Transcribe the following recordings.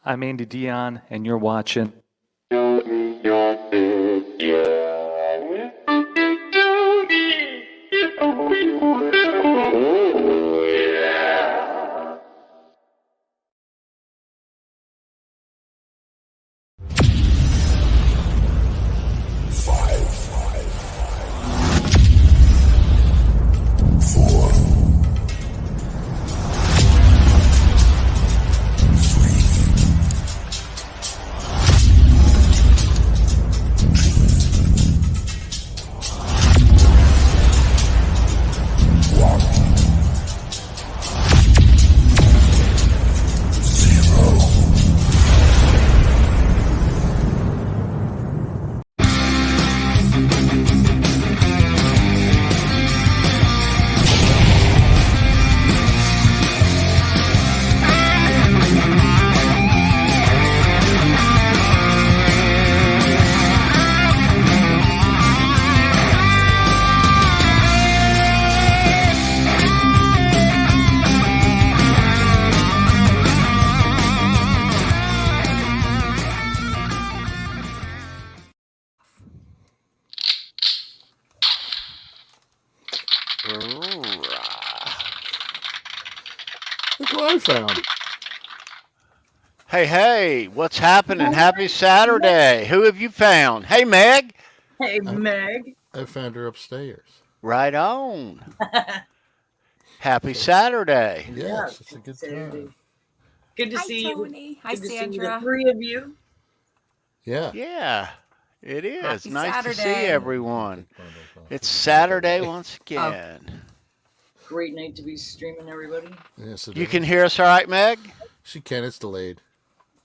I'm Andy Dion, and you're watching. Look what I found. Hey, what's happening? Happy Saturday. Who have you found? Hey, Meg. Hey, Meg. I found her upstairs. Right on. Happy Saturday. Yes, it's a good time. Good to Hi, see Tony. you. Hi, Good to see Sandra. the three of you. Yeah, it is. Happy nice Saturday. to see everyone. It's Saturday once again. Great night to be streaming, everybody. Yes, You can hear us all right, Meg? She can. It's delayed.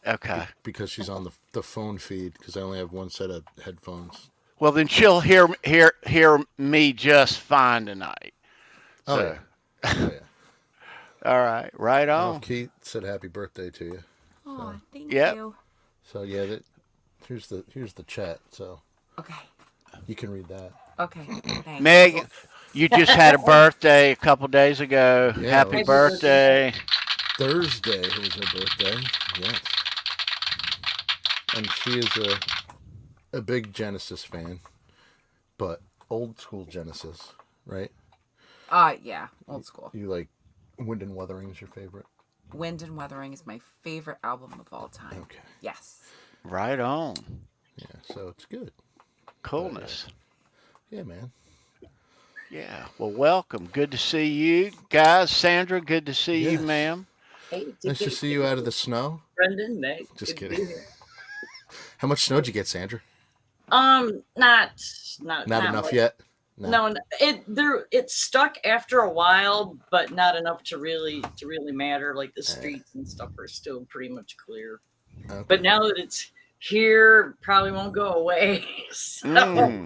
Okay. Because she's on the phone feed, because I only have one set of headphones. Well, then she'll hear me just fine tonight. Oh, So. yeah. Oh, yeah. All right. Right on. Keith said happy birthday to you. Oh, So. thank you. So, yeah, here's the chat. So Okay. you can read that. Okay. Thanks. Meg, you just had a birthday a couple days ago. Yeah, Happy birthday. Thursday was her birthday. Yes. And she is a big Genesis fan, but old school Genesis, right? Yeah, old school. You like Wind and Wuthering is your favorite? Wind and Wuthering is my favorite album of all time. Okay. Yes. Right on. Yeah, so it's good. Coolness. Yeah, man. Yeah. Well, welcome. Good to see you guys. Sandra, good to see you, ma'am. Hey, Nice to see you out of the snow. Brendan, Meg. Just good kidding. How much snow did you get, Sandra? Not enough like, yet. No, it stuck after a while, but not enough to really matter. Like the streets and stuff are still pretty much clear. Okay. But now that it's here, probably won't go away. So.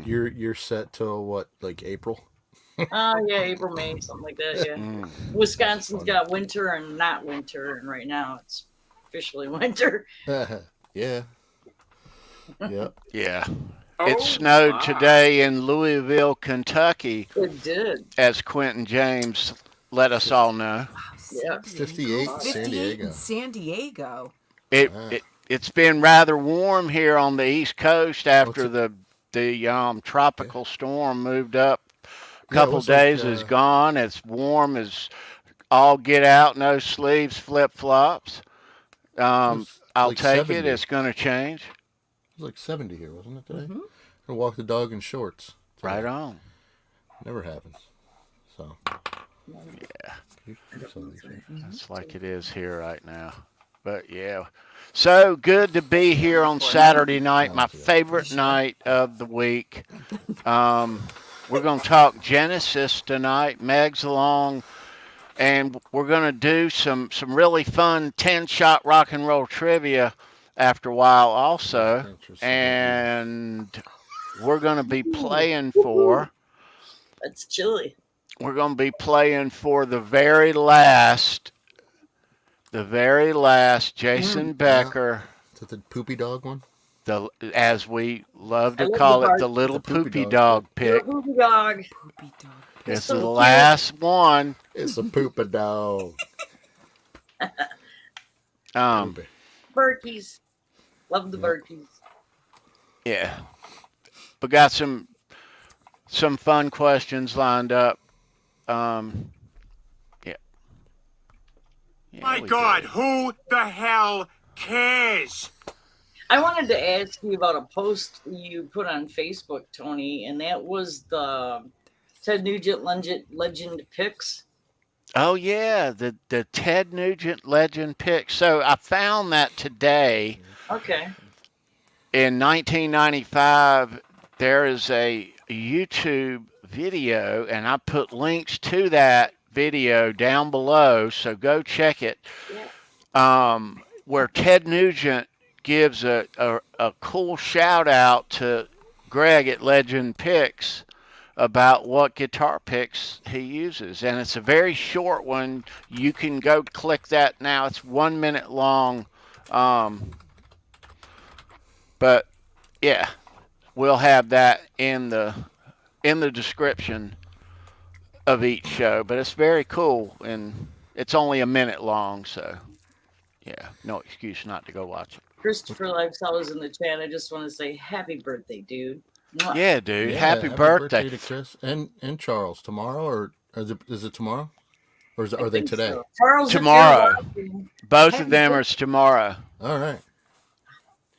You're set till what, like April? Yeah, April, May, something like that. Yeah. Wisconsin's got winter and not winter, and right now it's officially winter. Yeah. Yep. Yeah. It snowed today in Louisville, Kentucky. It did. As Quentin James let us all know. Wow, yeah. 58 in San Diego. San Diego. It's been rather warm here on the East Coast after the tropical storm moved up. A couple days is gone. It's warm as all get out, no sleeves, flip-flops. I'll take 70. It. It's going to change. It was like 70 here, wasn't it, today? I walked the dog in shorts today. Right on. Never happens. So. Yeah. That's like it is here right now. But, yeah. So good to be here on Saturday night, my favorite night of the week. We're going to talk Genesis tonight. Meg's along, and we're going to do some really fun 10-shot rock and roll trivia after a while also. And we're going to be playing for... That's chilly. We're going to be playing for the very last Jason Becker. Is that the poopy dog one? As we love to call it, the little poopy dog pick. Poopy dog. It's the last one. It's a poopy dog. Berkeys. Love the Berkeys. Yeah. But got some fun questions lined up. Yeah. My we God, do. who the hell cares? I wanted to ask you about a post you put on Facebook, Tony, and that was the Ted Nugent Legend Picks. Oh yeah, the Ted Nugent Legend Picks. So I found that today. Okay. In 1995, there is a YouTube video, and I put links to that video down below, so go check it. Where Ted Nugent gives a cool shout out to Greg at Legend Picks about what guitar picks he uses. And it's a very short one. You can go click that now. It's 1 minute long. But yeah, we'll have that in the description of each show. But it's very cool, and it's only 1 minute long, so yeah, no excuse not to go watch it. Christopher Lifestyle is in the chat. I just want to say happy birthday, dude. Mwah. Yeah, dude. Yeah, happy birthday. to Chris and Charles. Tomorrow, or is it tomorrow? Or are they think today? so. Charles, if you're Tomorrow. watching, Both happy of them are birthday. tomorrow. All right.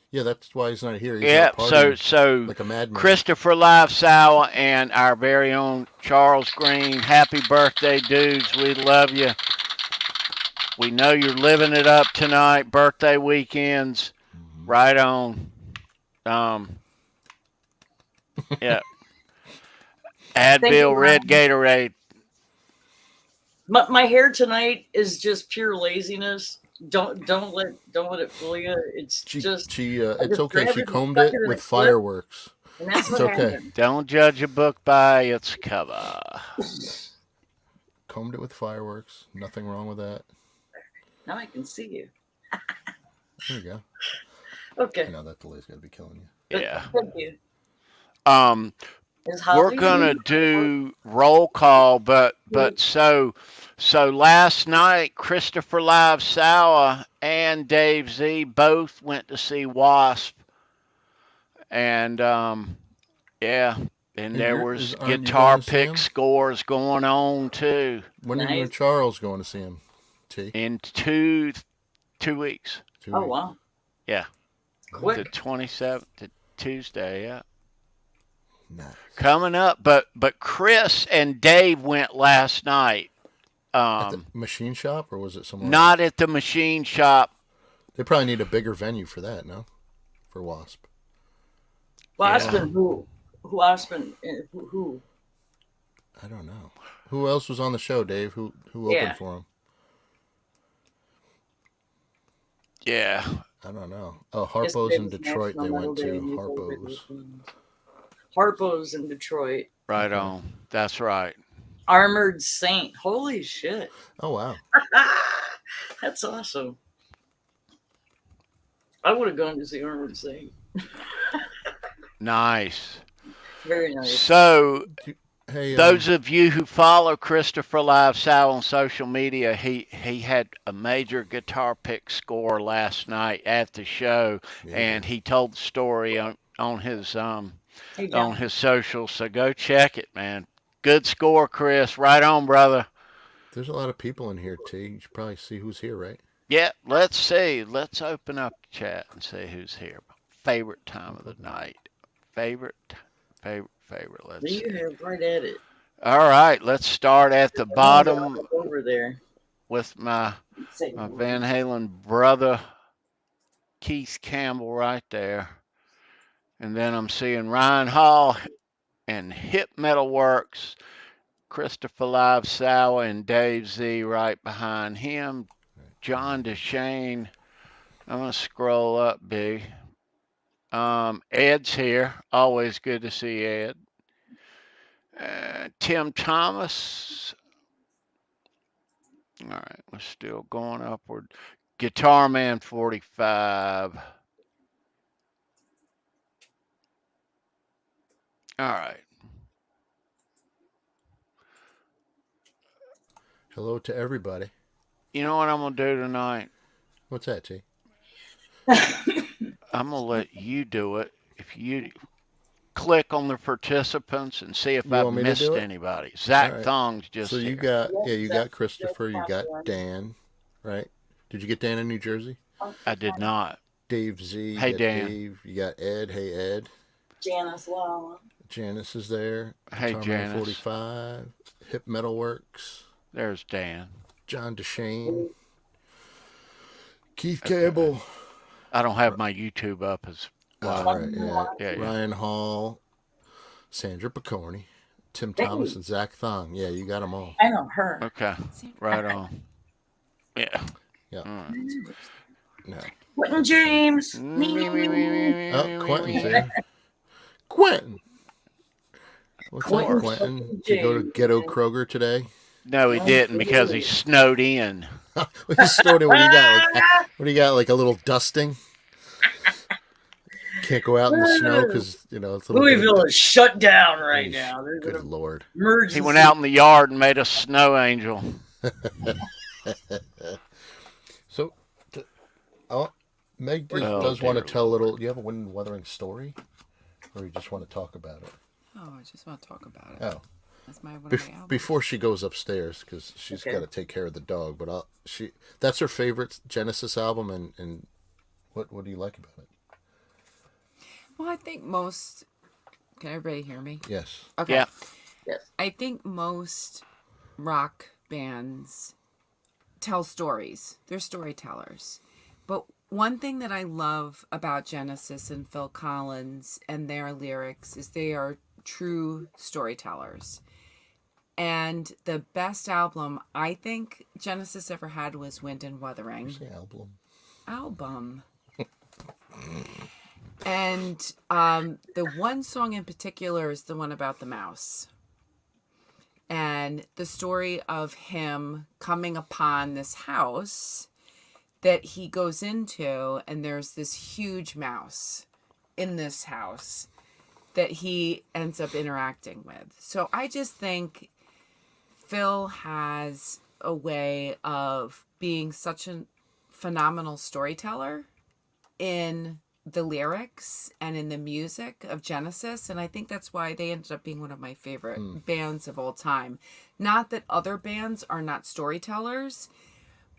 Yeah, that's why he's not here. He's Yeah, out partying so like a madman. Christopher Livesour and our very own Charles Green, happy birthday, dudes. We love you. We know you're living it up tonight. Birthday weekends. Right on. Yeah. Advil, you, Red Gatorade. My hair tonight is just pure laziness. Don't let it fool you. It's just it's okay. grab She it and combed stuck it it in with a clip. fireworks. And that's It's what okay. happened. Don't judge a book by its cover. Combed it with fireworks. Nothing wrong with that. Now I can see you. There you go. Okay. I know that delay's got to be killing you. Yeah. Thank you. Is We're Holly gonna here? do roll call, but so last night Christopher Livesour and Dave Z both went to see Wasp, and yeah, and there was aren't you guitar going to see pick him? scores going on too. When are you and Nice. Charles going to see him? T. In 2 weeks, 2 Oh weeks. wow. Yeah. the Quick. 27th, to Tuesday, yeah. Nice. Coming up, but Chris and Dave went last night. At the machine shop, or was it somewhere Not else? at the machine shop. They probably need a bigger venue for that, no? For Wasp. Osmond, who Osmond, who? I don't know. Who else was on the show, Dave? Who Yeah. opened for him? Yeah. I don't know. Oh, Harpo's in Detroit. They went to Harpo's. Harpo's in Detroit. Right on. That's right. Armored Saint. Holy shit. Oh wow. That's awesome. I would have gone to see Armored Saint. Nice. Very nice. So, Hey, those of you who follow Christopher Livesour on social media, he had a major guitar pick score last night at the show, and he told the story on his Hey, John. on his social. So go check it, man. Good score, Chris. Right on, brother. there's a lot of people in here, T. You should probably see who's here, right? Yeah, let's see. Let's open up the chat and see who's here. Favorite time of the night. Favorite. Let's There see. you have right at it. All right, let's start at the bottom Over there. with my Say, Van Halen brother, Keith Campbell, right there. And then I'm seeing Ryan Hall and Hip Metal Works, Christopher Livesour and Dave Z right behind him. John DeShane. I'm going to scroll up, B. Ed's here. Always good to see Ed. Tim Thomas. All right, we're still going upward. Guitar Man 45. All right. Hello to everybody. You know what I'm going to do tonight? What's that, T? I'm gonna let you do it. If you click on the participants and see if You I've want me to missed do it? anybody. Zach All right. Thong's just So you here. got you got Christopher, you got Dan, right? Did you get Dan in New Jersey? I did not. Dave Z, Hey, you got Dan. Dave, you got Ed. Hey Ed. Janice Law. Janice is there. Hey, Guitar Man Janice. 45, Hip Metalworks, There's Dan. John DeShane, Keith Campbell. I don't have my YouTube up as well. Right, Yeah. Ryan Hall, Sandra Picorni, Tim Thomas, and Zach Thong. Yeah, you got them all. I know her. Okay. Right on. Yeah. Yeah. No. Quentin James. Oh, Quentin's there. Quentin. What's up, Quentin? Did you go to Ghetto Kroger today? No, he didn't because he snowed in. He snowed in. What do you got? What do you got? Like a little dusting? Can't go out in the snow because it's a little. Louisville is shut down right now. There's Good an Lord. emergency. He went out in the yard and made a snow angel. So, Meg does want to tell a little. Do you have a wind weathering story, or you just want to talk about it? Oh, I just want to talk about it. Oh, That's one of my albums. before she goes upstairs, because she's got to take care of the dog. But that's her favorite Genesis album, and what do you like about it? Well, I think most. Can everybody hear me? Yes. Okay. Yeah. Yes. I think most rock bands tell stories. They're storytellers. But one thing that I love about Genesis and Phil Collins and their lyrics is they are true storytellers. And the best album I think Genesis ever had was Wind and Wuthering. Say album. Album. And the one song in particular is the one about the mouse. And the story of him coming upon this house that he goes into, and there's this huge mouse in this house that he ends up interacting with. So I just think Phil has a way of being such a phenomenal storyteller in the lyrics and in the music of Genesis, and I think that's why they ended up being one of my favorite bands of all time. Not that other bands are not storytellers,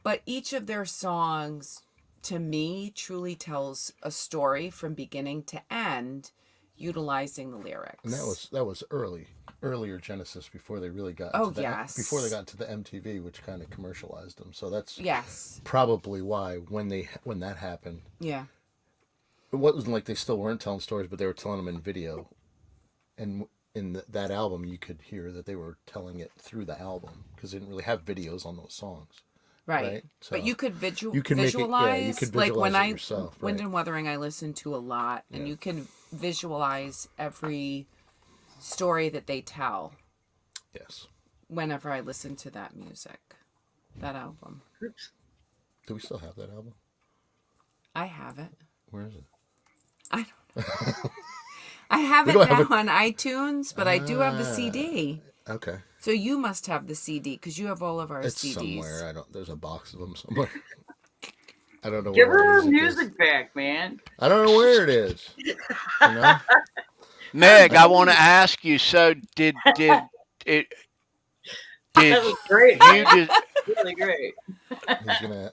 but each of their songs to me truly tells a story from beginning to end utilizing the lyrics. And that was earlier Genesis before they really got before they got to the MTV, which kind of commercialized them. So that's probably why when that happened. Yeah. It wasn't like they still weren't telling stories, but they were telling them in video. And in that album, you could hear that they were telling it through the album because they didn't really have videos on those songs. Right. So but you could visualize. You could visualize like when it yourself, Wind and Wuthering, I listen to a lot, and you can visualize every story that they tell. Yes. Whenever I listen to that music, that album. Oops. Do we still have that album? I have it. Where is it? I don't know. I have it now on iTunes, but I do have the CD. Okay. So you must have the CD because you have all of our It's CDs. somewhere. There's a box of them somewhere. I don't know. Give where her the her music music back, man. I don't know where it is. You know? Meg, I want to ask you. So did That was great. you just Really great.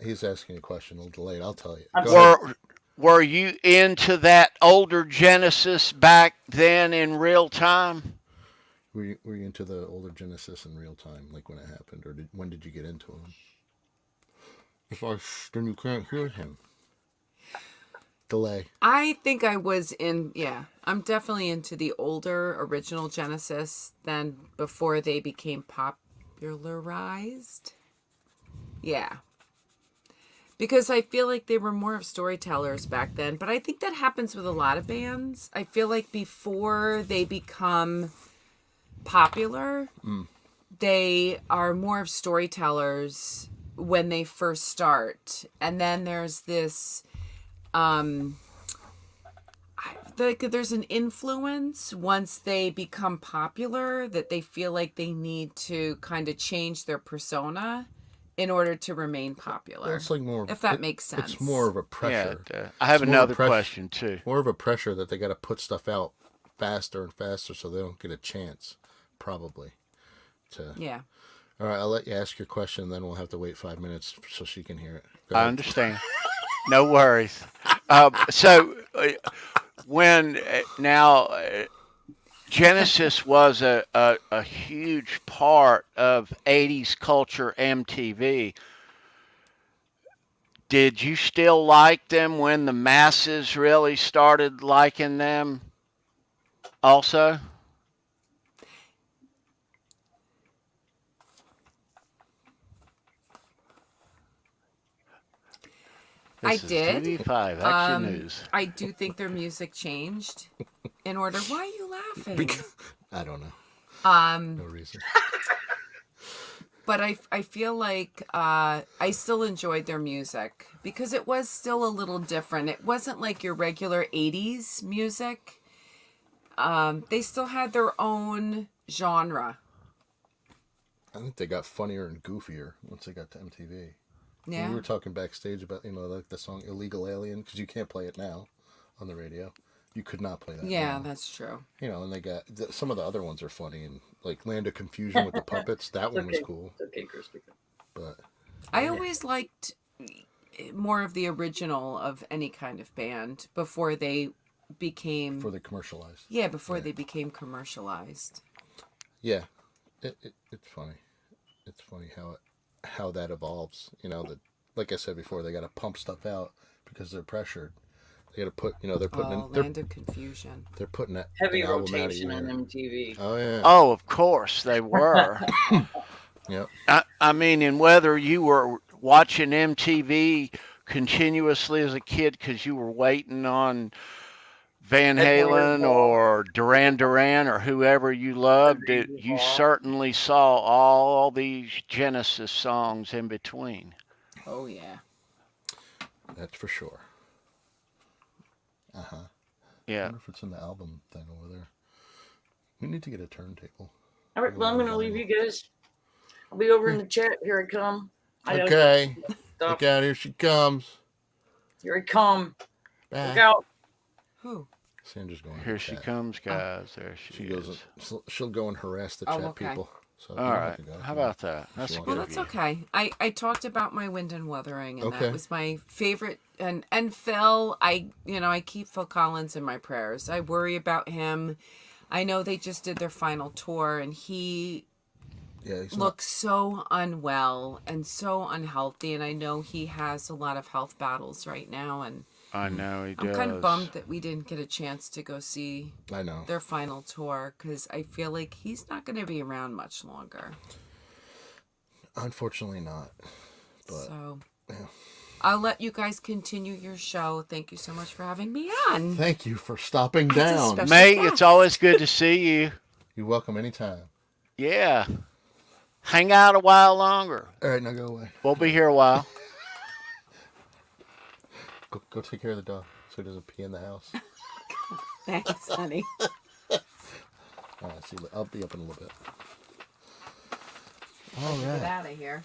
He's asking a question a little delayed. I'll tell you. I'm Go ahead. were you into that older Genesis back then in real time? Were you into the older Genesis in real time, like when it happened, or when did you get into them? If then you can't hear him. Delay. I think I was I'm definitely into the older original Genesis than before they became popularized. Yeah. Because I feel like they were more of storytellers back then. But I think that happens with a lot of bands. I feel like before they become popular, they are more of storytellers when they first start. And then there's this there's an influence once they become popular that they feel like they need to kind of change their persona in order to remain popular. It's like more, if that makes sense. It's more of a pressure. Yeah, I have It's more another question too. More of a pressure that they got to put stuff out faster and faster so they don't get a chance, probably. Yeah. All right, I'll let you ask your question, then we'll have to wait 5 minutes so she can hear it. Go I ahead. understand. No worries. When Genesis was a huge part of 80s culture MTV. Did you still like them when the masses really started liking them also? I did. TV5 Action News. I do think their music changed in order. Why are you laughing? I don't know. No reason. But I feel like I still enjoyed their music because it was still a little different. It wasn't like your regular 80s music. They still had their own genre. I think they got funnier and goofier once they got to MTV. Yeah. We were talking backstage about, like the song Illegal Alien, because you can't play it now on the radio. You could not play that. Yeah, now. that's true. And they got some of the other ones are funny, and like Land of Confusion with the puppets. That one was cool. It's okay, Crispy. But I always liked more of the original of any kind of band before they became. before they commercialized. Yeah, before they became commercialized. Yeah, it's funny. It's funny how that evolves. That, like I said before, they got to pump stuff out because they're pressured. They got to put, they're putting Land of Confusion. They're putting that Heavy an album out a rotation year. on MTV. Oh yeah. Oh, of course they were. Yep. I mean, and whether you were watching MTV continuously as a kid because you were waiting on Van Halen or Duran Duran or whoever you loved, you certainly saw all these Genesis songs in between. Oh, yeah. That's for sure. Yeah. I wonder if it's in the album thing over there. We need to get a turntable. All right, well, I'm going to leave you guys. I'll be over in the chat. Here I come. Okay. Look out, here she comes. Here I come. Bye. Look out. Who? Sandra's going. Here she comes, guys. There she goes. is. She'll go and harass the chat people. So all right. How about that? That's Well, that's okay. I talked about my wind and weathering, and that was my favorite. And Phil, I keep Phil Collins in my prayers. I worry about him. I know they just did their final tour, and he looks so unwell and so unhealthy, and I know he has a lot of health battles right now, and I know he does. I'm kind of bummed that we didn't get a chance to go see their final tour, because I feel like he's not going to be around much longer. Unfortunately not. But I'll let you guys continue your show. Thank you so much for having me on. Thank you for stopping down. May, it's always good to see you. You're welcome anytime. Yeah. Hang out a while longer. All right, now go away. We'll be here a while. Go take care of the dog so he doesn't pee in the house. Thanks, honey. All right, see, I'll be up in a little bit. All right. Get out of here.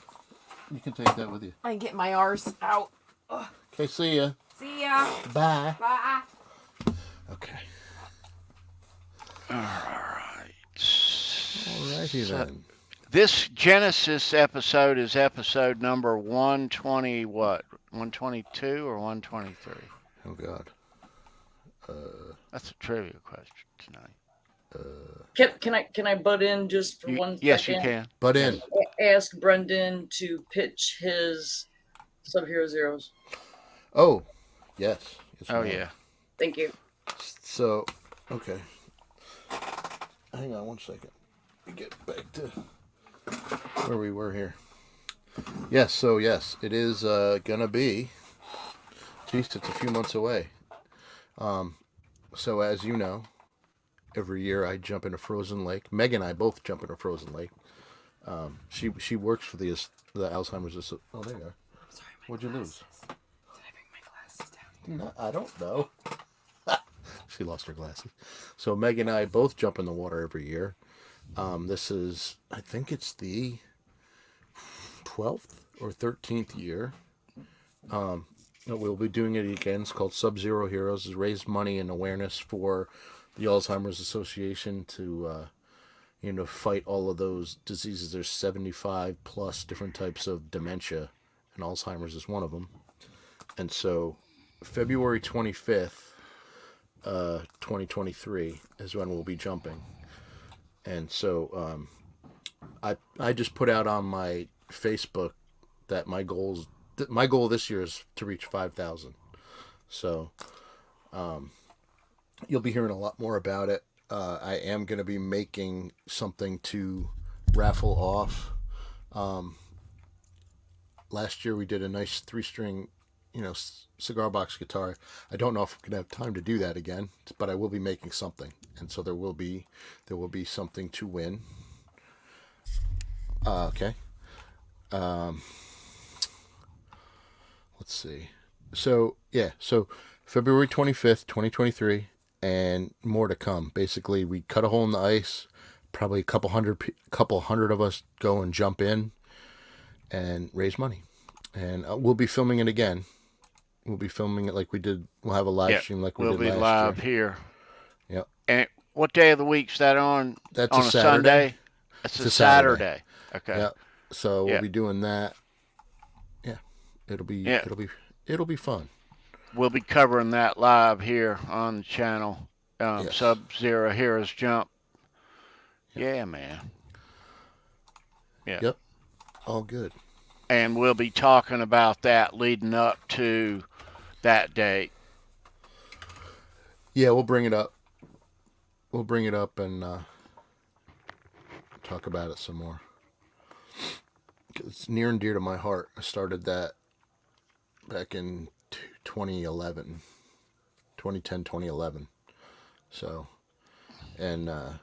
You can take that with you. I can get my arse out. Okay, see ya. See ya. Bye. Bye. Okay. All right. Alrighty then. This Genesis episode is episode number 120, what? 122 or 123? Oh, God. That's a trivia question tonight. Can I butt in just for 1 second? Yes, you can. Butt in. Ask Brendan to pitch his Sub-Hero Zeros. Oh, yes. Oh, yeah. Thank you. So, okay. Hang on 1 second. Let me get back to where we were here. Yes, so yes, it is gonna be. Geez, it's a few months away. So as you know, every year I jump in a frozen lake. Meg and I both jump in a frozen lake. She works for the Alzheimer's. Oh, there you are. Sorry, What'd you lose? Did I bring my glasses down? No, I don't know. She lost her glasses. So Meg and I both jump in the water every year. This is, I think it's the 12th or 13th year. We'll be doing it again. It's called Sub-Zero Heroes. It's raise money and awareness for the Alzheimer's Association to, fight all of those diseases. There's 75 plus different types of dementia, and Alzheimer's is one of them. And so February 25th, 2023 is when we'll be jumping. And so I just put out on my Facebook that my goal this year is to reach 5,000. So you'll be hearing a lot more about it. I am going to be making something to raffle off. Last year we did a nice 3-string, cigar box guitar. I don't know if I'm going to have time to do that again, but I will be making something. And so there will be something to win. Okay. Let's see. So February 25th, 2023, and more to come. Basically, we cut a hole in the ice. Probably a couple hundred of us go and jump in and raise money. And we'll be filming it again. We'll be filming it like we did. We'll have a live stream like we did last year. We'll be live here. Yep. And what day of the week's that on? That's on a Sunday? It's a Saturday. Okay. Yep. So we'll be doing that. Yeah. It'll be fun. We'll be covering that live here on the channel. Yes. Sub-Zero Heroes Jump. Yep. Yeah, man. Yeah. Yep. All good. And we'll be talking about that leading up to that date. Yeah, we'll bring it up. We'll bring it up and talk about it some more. It's near and dear to my heart. I started that back in 2010, 2011. So, and I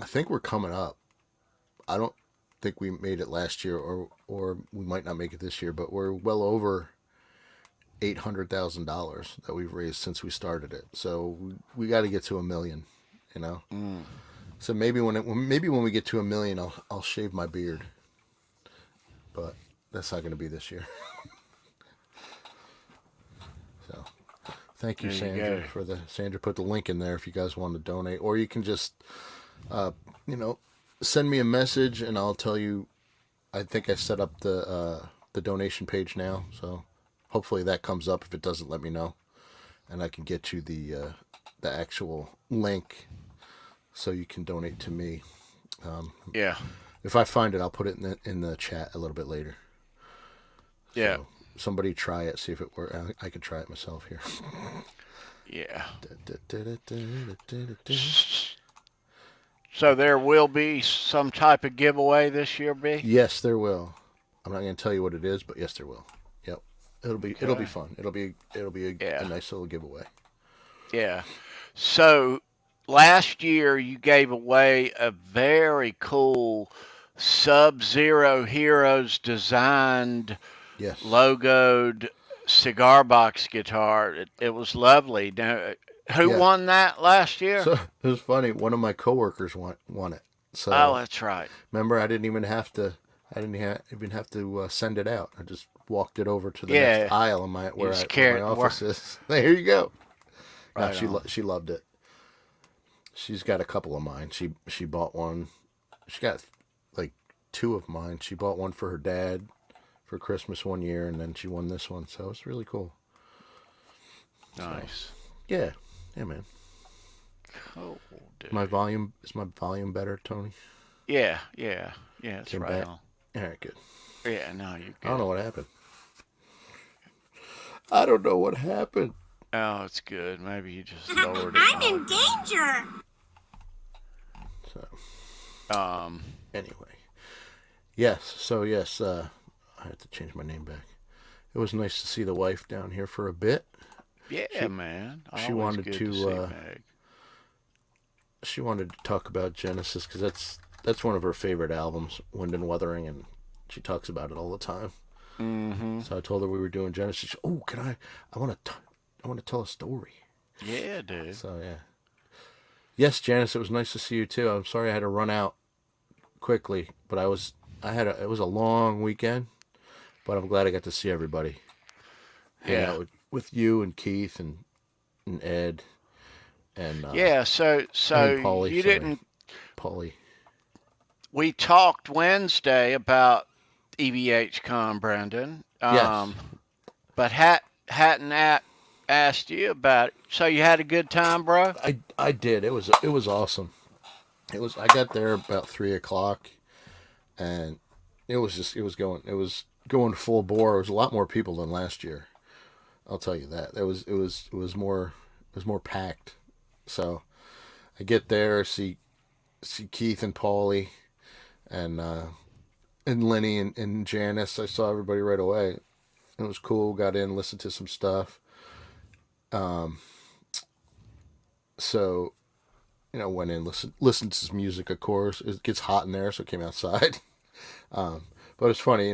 think we're coming up. I don't think we made it last year, or we might not make it this year, but we're well over $800,000 that we've raised since we started it. So we got to get to 1 million, So maybe when we get to 1 million, I'll shave my beard, but that's not going to be this year. So thank you, Sandra, Sandra put the link in there if you guys want to donate, or you can just, send me a message and I'll tell you. I think I set up the donation page now, so hopefully that comes up. If it doesn't, let me know, and I can get you the actual link so you can donate to me. If I find it, I'll put it in the chat a little bit later. Yeah. So somebody try it, see if it works. I can try it myself here. Yeah. So there will be some type of giveaway this year, B? Yes, there will. I'm not going to tell you what it is, but yes, there will. Yep. It'll be fun. It'll be a nice little giveaway. Yeah. So last year you gave away a very cool Sub-Zero Heroes designed, logoed cigar box guitar. It was lovely. Now, who won that last year? So it was funny. One of my coworkers won it. So that's right. Remember, I didn't even have to send it out. I just walked it over to the next aisle in where my office is. There you go. Right. No, she loved it. She's got a couple of mine. She bought one. She got like 2 of mine. She bought one for her dad for Christmas one year, and then she won this one. So it's really cool. Nice. So, yeah. Yeah, man. Cool, dude. Is my volume better, Tony? Yeah, it's Came right back. on. All right, good. Yeah, no, you're good. I don't know what happened. I don't know what happened. Oh, it's good. Maybe you just lowered it. I'm in danger. So, anyway. Yes, so yes, I have to change my name back. It was nice to see the wife down here for a bit. Yeah, man. She wanted to she wanted to talk about Genesis because that's one of her favorite albums, Wind and Wuthering, and she talks about it all the time. Mm-hmm. So I told her we were doing Genesis. She, I want to tell a story. Yeah, dude. So yeah. Yes, Janice, it was nice to see you too. I'm sorry I had to run out quickly, but I was it was a long weekend, but I'm glad I got to see everybody. Hang Yeah. out with you and Keith and Ed and Yeah. So Paulie. you Sorry, didn't. Paulie. We talked Wednesday about EVH Con, Brendan. Yes, But hadn't asked you about it. So you had a good time, bro? I did. It was awesome. I got there about 3 o'clock, and it was going full bore. It was a lot more people than last year. I'll tell you that. It was more packed. So I get there, see Keith and Paulie and Lenny and Janice. I saw everybody right away. It was cool. Got in, listened to some stuff. So went in, listened to some music. Of course, it gets hot in there, so I came outside. But it's funny,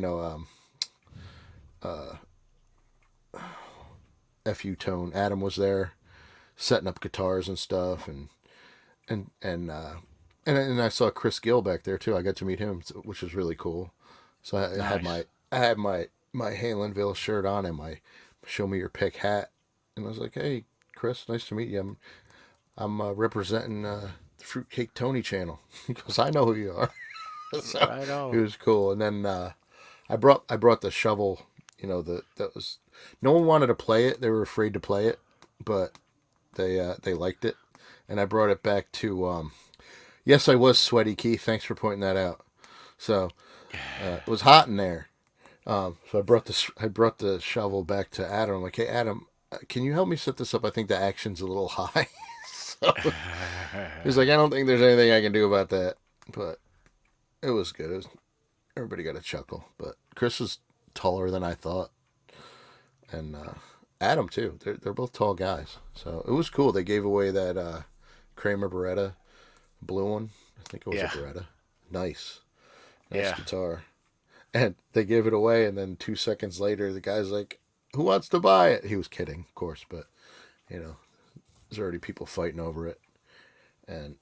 FU Tone. Adam was there, setting up guitars and stuff, and I saw Chris Gill back there too. I got to meet him, which was really cool. So I had my Halenville shirt on and my Show Me Your Pick hat, and I was like, "Hey, Chris, nice to meet you. I'm representing the Fruitcake Tony channel." He goes, "I know who you are." So Right on. it was cool. And then I brought the shovel. That was no one wanted to play it. They were afraid to play it, but they liked it, and I brought it back to. Yes, I was sweaty, Keith. Thanks for pointing that out. So it was hot in there. So I brought the shovel back to Adam. I'm like, "Hey, Adam, can you help me set this up? I think the action's a little high." So he's like, "I don't think there's anything I can do about that." But it was good. Everybody got a chuckle. But Chris was taller than I thought, and Adam too. They're both tall guys. So it was cool. They gave away that Kramer Beretta blue one. I think it was a Beretta. Nice guitar. And they gave it away, and then 2 seconds later, the guy's like, "Who wants to buy it?" He was kidding, of course, but there's already people fighting over it. And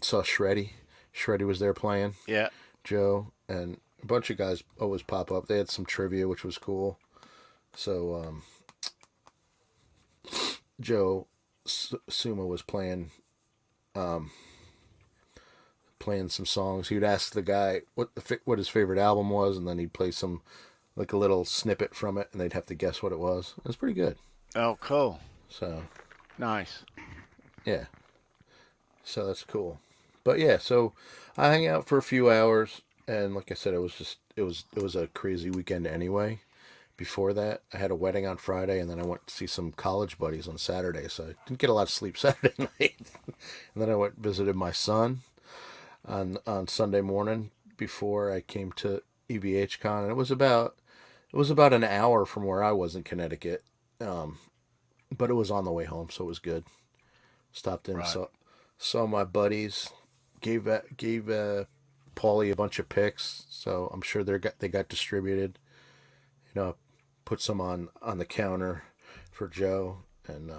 saw Shreddy. Shreddy was there playing. Yeah. Joe and a bunch of guys always pop up. They had some trivia, which was cool. So Joe Suma was playing some songs. He would ask the guy what his favorite album was, and then he'd play some like a little snippet from it, and they'd have to guess what it was. It was pretty good. Oh, cool. So Nice. yeah, so that's cool. But yeah, so I hung out for a few hours, and like I said, it was a crazy weekend anyway. Before that, I had a wedding on Friday, and then I went to see some college buddies on Saturday, so I didn't get a lot of sleep Saturday night. And then I went and visited my son on Sunday morning before I came to EVH Con, and it was about an hour from where I was in Connecticut, but it was on the way home, so it was good. Stopped in, Right. saw my buddies, gave Paulie a bunch of picks, so I'm sure they got distributed. Put some on the counter for Joe, and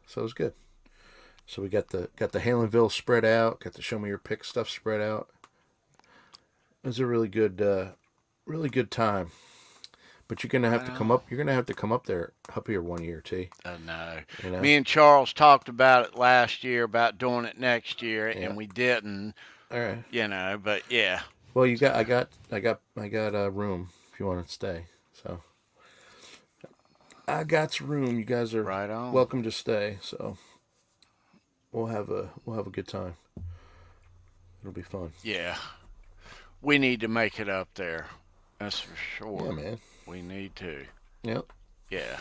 so it was good. So we got the Halenville spread out, got the Show Me Your Pick stuff spread out. It was a really good time. But you're gonna have to come up. You're gonna have to come up here one year, T. No. You know? Me and Charles talked about it last year about doing it next year, Yeah. and we didn't. All right. But yeah. Well, I got a room if you want to stay. So I got room. You guys are Right on. welcome to stay. So we'll have a good time. It'll be fun. Yeah. We need to make it up there. That's for sure. Yeah, man. We need to. Yep. Yeah.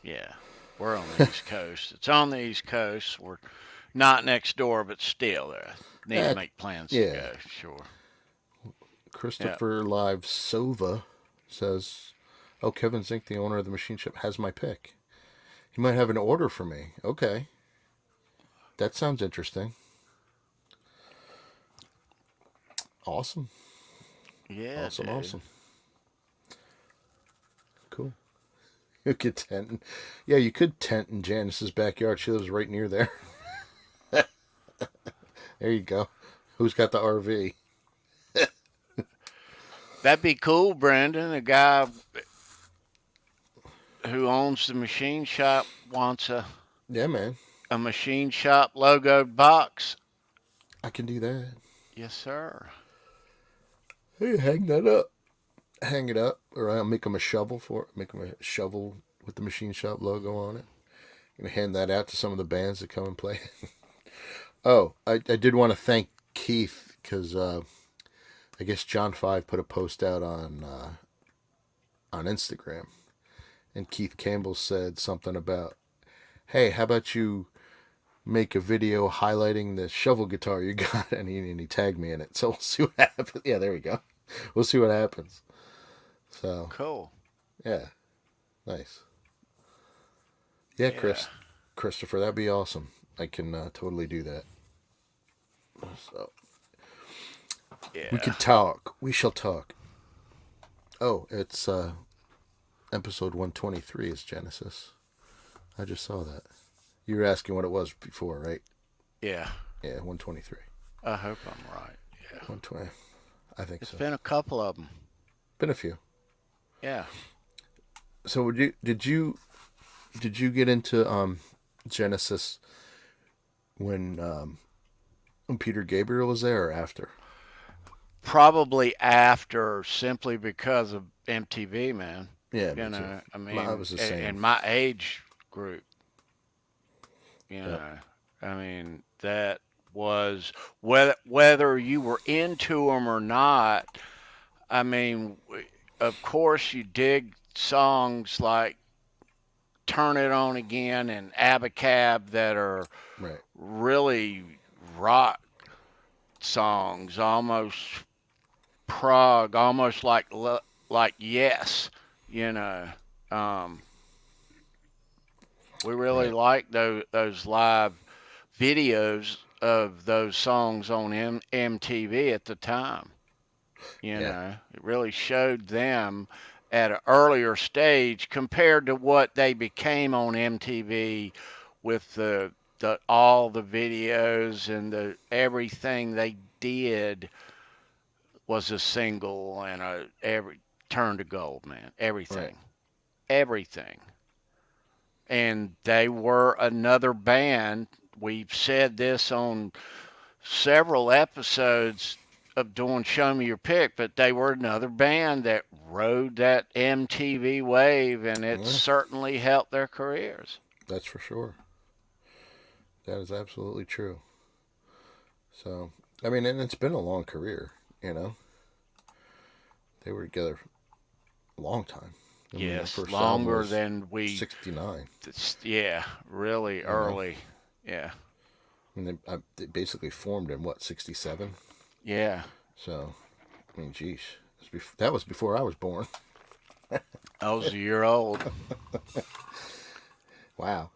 Yeah. We're on the East Coast. It's on the East Coast. We're not next door, but still there. Need to make plans to go. Sure. Christopher Live Sova says, "Oh, Kevin Zink, the owner of the machine shop, has my pick. He might have an order for me." Okay. That sounds interesting. Awesome. Yeah. Awesome, dude. awesome. Cool. You could tent. Yeah, you could tent in Janice's backyard. She lives right near there. There you go. Who's got the RV? That'd be cool, Brandon. The guy who owns the machine shop wants Yeah, man. a machine shop logoed box. I can do that. Yes, sir. Hey, hang that up. Hang it up, or I'll make them a shovel for it. Make them a shovel with the machine shop logo on it. I'm gonna hand that out to some of the bands that come and play. Oh, I did want to thank Keith because I guess John 5 put a post out on Instagram, and Keith Campbell said something about, "Hey, how about you make a video highlighting the shovel guitar you got?" And he tagged me in it. So we'll see what happens. Yeah, there we go. We'll see what happens. So Cool. yeah, nice. Yeah, Christopher, that'd be awesome. I can totally do that. So Yeah. we could talk. We shall talk. Oh, it's episode 123 is Genesis. I just saw that. You were asking what it was before, right? Yeah. Yeah, 123. I hope I'm right. Yeah. 120. I think It's so. been a couple of them. Been a few. Yeah. So did you get into Genesis when Peter Gabriel was there or after? Probably after, simply because of MTV, man. Yeah, You me know, too. I mean, I was the same. in my age group, you Yep. know, I mean, that was whether you were into them or not. I mean, of course, you dig songs like "Turn It On Again" and "Abacab" that are Right. really rock songs, almost prog, almost like Yes, you know. We really Right. like those live videos of those songs on MTV at the time. You Yeah. know, it really showed them at an earlier stage compared to what they became on MTV with the all the videos and the everything they did was a single and every turn to gold, man. Everything. Everything. And they were another band. We've said this on several episodes of doing Show Me Your Pick, but they were another band that rode that MTV wave, and it Yeah. certainly helped their careers. That's for sure. That is absolutely true. So, I mean, and it's been a long career, you know. They were together a long time. I mean, their Yes, first album longer was than we. 69. Yeah, really know? early. Yeah, I mean, they basically formed in, what, 67? yeah. So, I mean, geez. That was before I was born. I was a year old. Wow.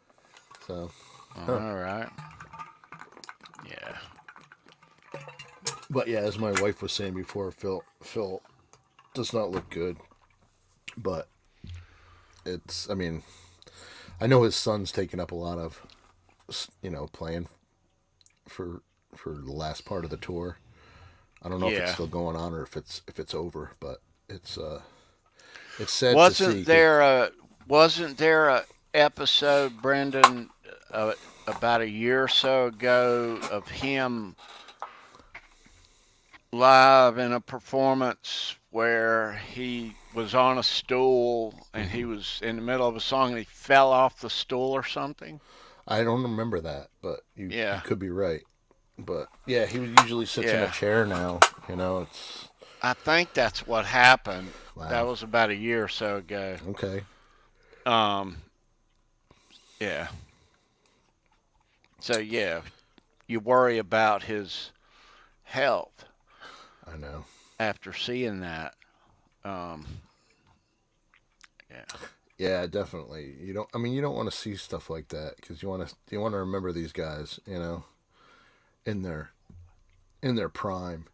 So, All right. Yeah. but yeah, as my wife was saying before, Phil does not look good. But I mean, I know his son's taken up a lot of, playing for the last part of the tour. I don't know if it's Yeah. still going on or if it's over, but it's sad to see. Wasn't there a episode, Brendan, about a year or so ago of him live in a performance where he was on a stool and he was in the middle of a song and he fell off the stool or something? I don't remember that, but you could be right. But yeah, he usually sits in a Yeah. chair now. You know, it's I think that's what happened. Wow. That was about a year or so ago. okay. Yeah. So yeah, you worry about his health I know. after seeing that. Yeah. Yeah, definitely. You don't want to see stuff like that because you want to remember these guys, in their prime,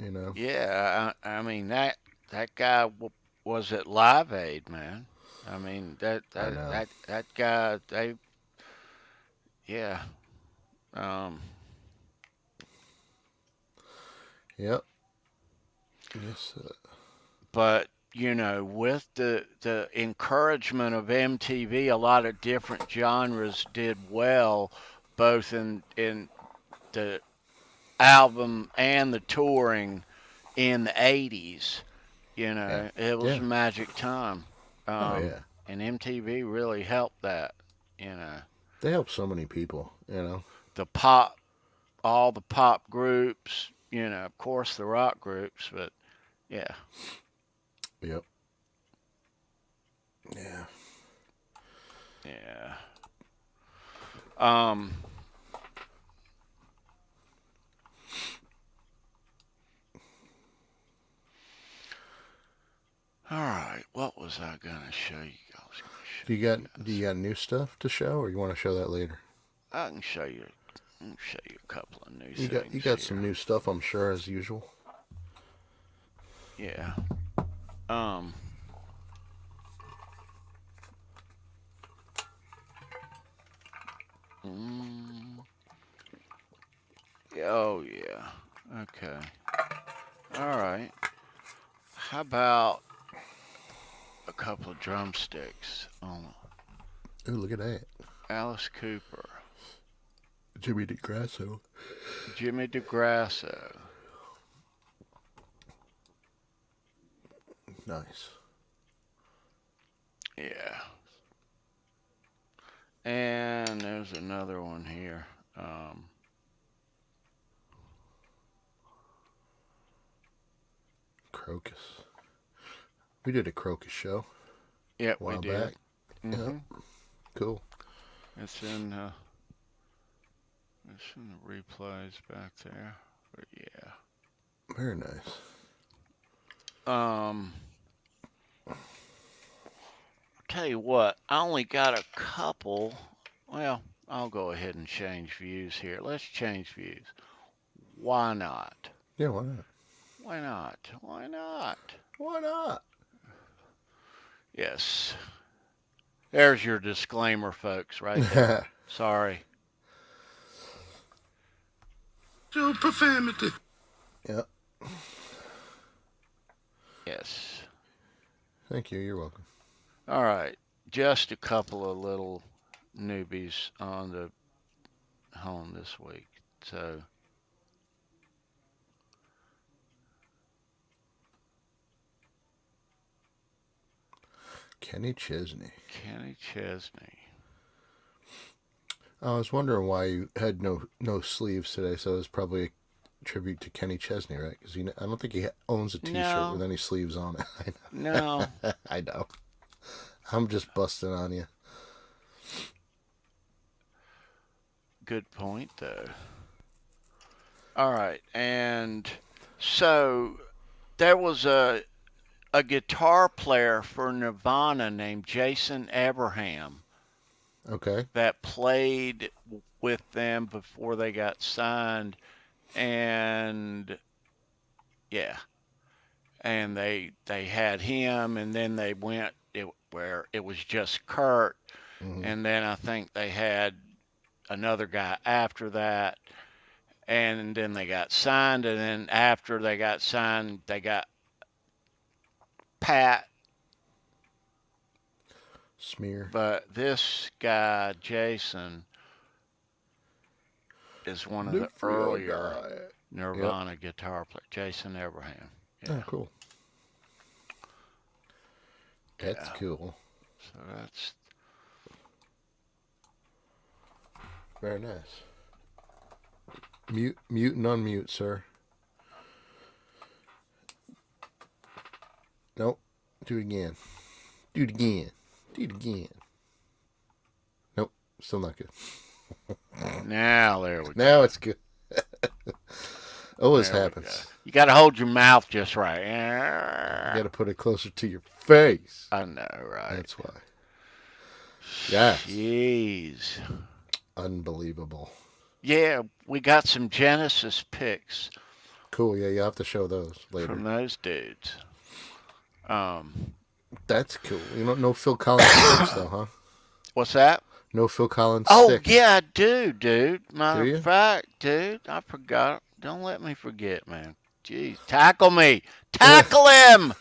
Yeah, I mean that guy was at Live Aid, man. I mean that guy yeah. Yep. Yes. But you know, with the encouragement of MTV, a lot of different genres did well, both in the album and the touring in the 80s. You know, it was a magic time. Oh yeah. And MTV really helped that, you know. They help so many people, you know. All the pop groups, you know, of course the rock groups, but yeah. Yep. Yeah. Yeah. All right, what was I gonna show you? Do you got new stuff to show, or you want to show that later? I can show you. I'll show you a couple of new You things. You got some new stuff, I'm sure, as usual. Yeah. Oh yeah. Okay. All right. How about a couple of drumsticks on Ooh, look at that. Alice Cooper. Jimmy DeGrasso. Jimmy DeGrasso. Nice. Yeah. And there's another one here. Crocus. We did a Crocus show. Yep, a while we did. back. Yep. Cool. It's in the replays back there. But yeah. Very nice. I'll tell you what, I only got a couple. Well, I'll go ahead and change views here. Let's change views. Why not? Yeah, why not? Why not? Why not? Why not? Yes. There's your disclaimer, folks, right there. Sorry. To profanity. Yep. Yes. Thank you. You're welcome. All right. Just a couple of little newbies on the home this week. So, Kenny Chesney. Kenny Chesney. I was wondering why you had no sleeves today, so it was probably a tribute to Kenny Chesney, right? Because I don't think he owns a T-shirt with any sleeves on it. I know. No. I know. I'm just busting on you. Good point, though. All right, and so there was a guitar player for Nirvana named Jason Abraham. Okay. That played with them before they got signed, and yeah, and they had him, and then they went where it was just Kurt, and then I think they had another guy after that, and then they got signed, and then after they got signed, they got Pat. Smear. But this guy, Jason, is one of the earlier Nirvana guitar players. Jason Abraham. Yeah. Oh, cool. That's cool. So that's very nice. Mute and unmute, sir. Nope. Do it again. Do it again. Do it again. Nope. Still not good. now there we go. Now it's good. Always There we happens. go. You got to hold your mouth just right. You got to put it closer to your face. I know, right? That's why. Yeah. Jeez. Unbelievable. Yeah, we got some Genesis picks. Cool. Yeah, you have to show those later. From those dudes. That's cool. You don't know Phil Collins sticks though, huh? What's that? No Phil Collins Oh, sticks. yeah, I do, dude. Matter Do you? of fact, dude, I forgot. Don't let me forget, man. Jeez, tackle me. Tackle him.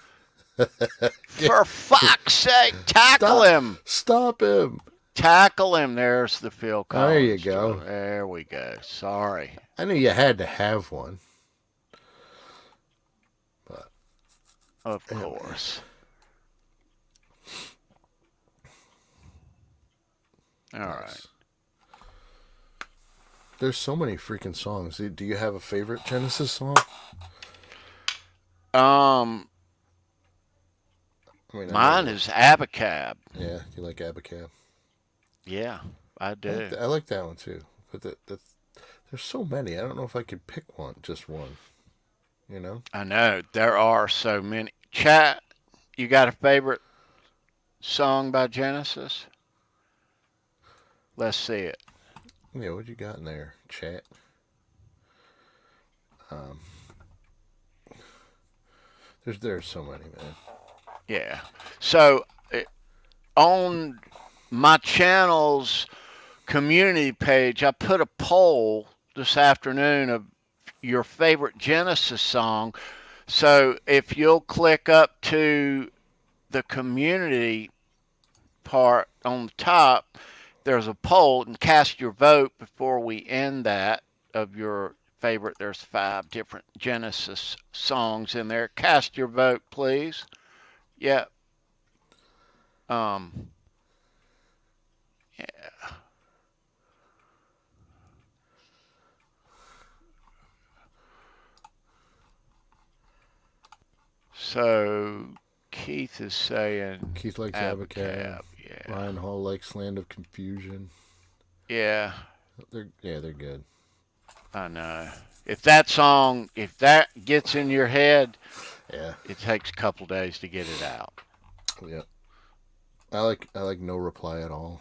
For fuck's sake, tackle him. Stop him. Tackle him. There's the Phil Collins. There you go. There we go. Sorry. I knew you had to have one. But of course. All right. There's so many freaking songs. Do you have a favorite Genesis song? Mine is Abacab. Yeah, you like Abacab? Yeah, I do. I like that one too. But there's so many. I don't know if I could pick one, just one. You know? I know. There are so many. Chat, you got a favorite song by Genesis? Let's see it. Yeah, what you got in there, chat? There's so many, man. Yeah. So on my channel's community page, I put a poll this afternoon of your favorite Genesis song. So if you'll click up to the community part on the top, there's a poll, and cast your vote before we end that of your favorite. There's 5 different Genesis songs in there. Cast your vote, please. Yeah. Yeah. So Keith is saying Keith likes Abacab. Yeah. Ryan Hall likes Land of Confusion. Yeah. They're good. I know. If that gets in your head, yeah, it takes a couple days to get it out. Yeah. I like No Reply at All.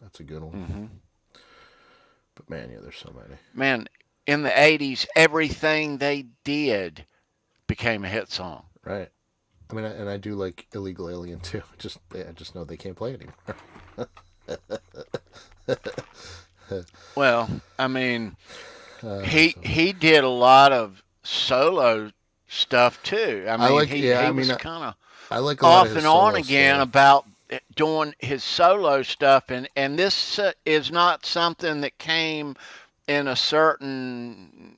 That's a good one. Mm-hmm. But man, yeah, there's so many. Man, in the 80s, everything they did became a hit song. Right. I mean, I do like Illegal Alien too. I just know they can't play it anymore. Well, I mean, he did a lot of solo stuff too. I mean, he was kind of off and on again about doing his solo stuff, and this is not something that came in a certain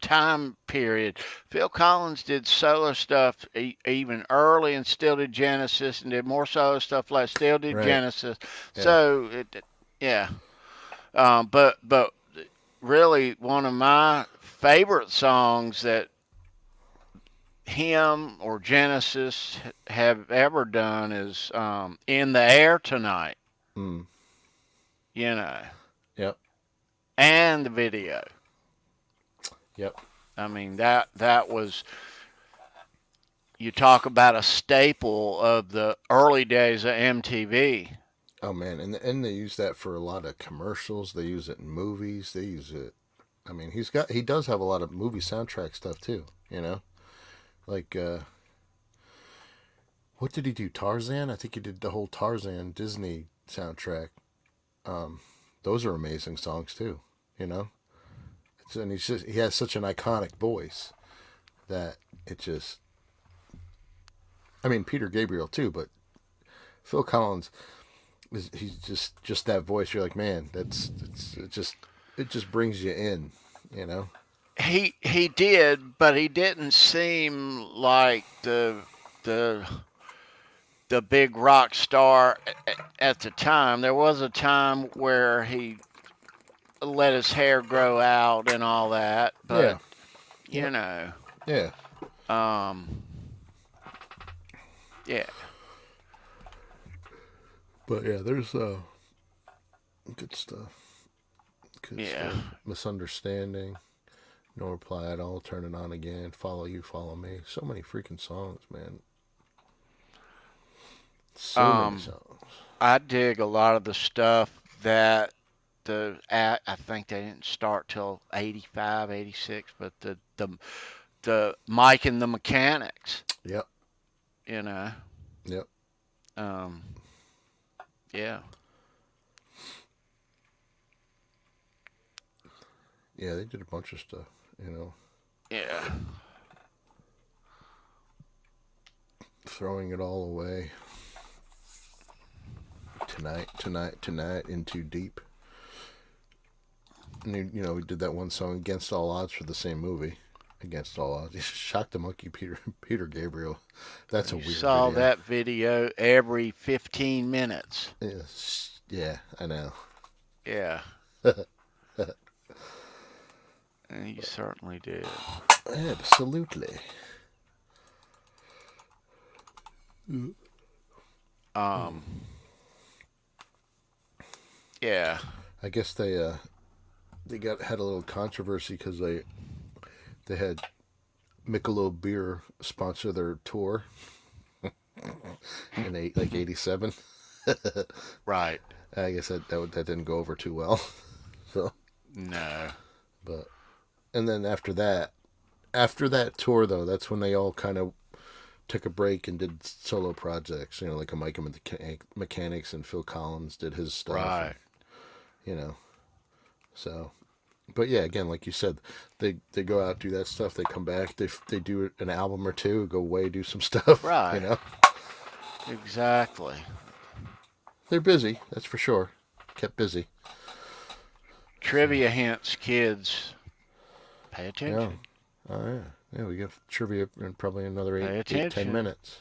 time period. Phil Collins did solo stuff even early, and still did Genesis, and did more solo stuff like still did Genesis. Yeah. So yeah. But really, one of my favorite songs that him or Genesis have ever done is "In the Air Tonight." Mm. You know. Yep. And the video. Yep. I mean, that was, you talk about a staple of the early days of MTV. Oh man, and they use that for a lot of commercials. They use it in movies. They use it. I mean, he does have a lot of movie soundtrack stuff too. You know, like what did he do? Tarzan. I think he did the whole Tarzan Disney soundtrack. Those are amazing songs too. You know, and he has such an iconic voice that it just. I mean, Peter Gabriel too, but Phil Collins. He's just that voice. You're like, man, it just brings you in, you know. He did, but he didn't seem like the big rock star at the time. There was a time where he let his hair grow out and all that, but you know, yeah. But yeah, there's good stuff. Good stuff. Misunderstanding. No Reply at All. Turn It On Again. Follow You, Follow Me. So many freaking songs, man. So many songs. I dig a lot of the stuff that I think they didn't start till 85, 86, but the Mike and the Mechanics. Yep. You know. Yep. Yeah. Yeah, they did a bunch of stuff, you know. Yeah. throwing it all away. Tonight, in too deep. And you know, we did that one song, Against All Odds, for the same movie. Against All Odds. Shock the Monkey, Peter Gabriel. That's a weird video. Saw that video every 15 minutes. Yes. Yeah, I know. Yeah. And you certainly did. Absolutely. Yeah. I guess they had a little controversy because they had Michelob beer sponsor their tour in like '87. Right. I guess that didn't go over too well. So No. but and then after that tour though, that's when they all kind of took a break and did solo projects. You know, like a Mike and the Mechanics, and Phil Collins did his stuff. Right. And, you know, so. But yeah, again, like you said, they go out, do that stuff, they come back, they do an album or two, go away, do some stuff. Right. You know? Exactly. They're busy, that's for sure. Kept busy. Trivia hints, kids. Pay attention. Yeah. Oh, yeah. Yeah, we got trivia in probably another Pay 10 minutes.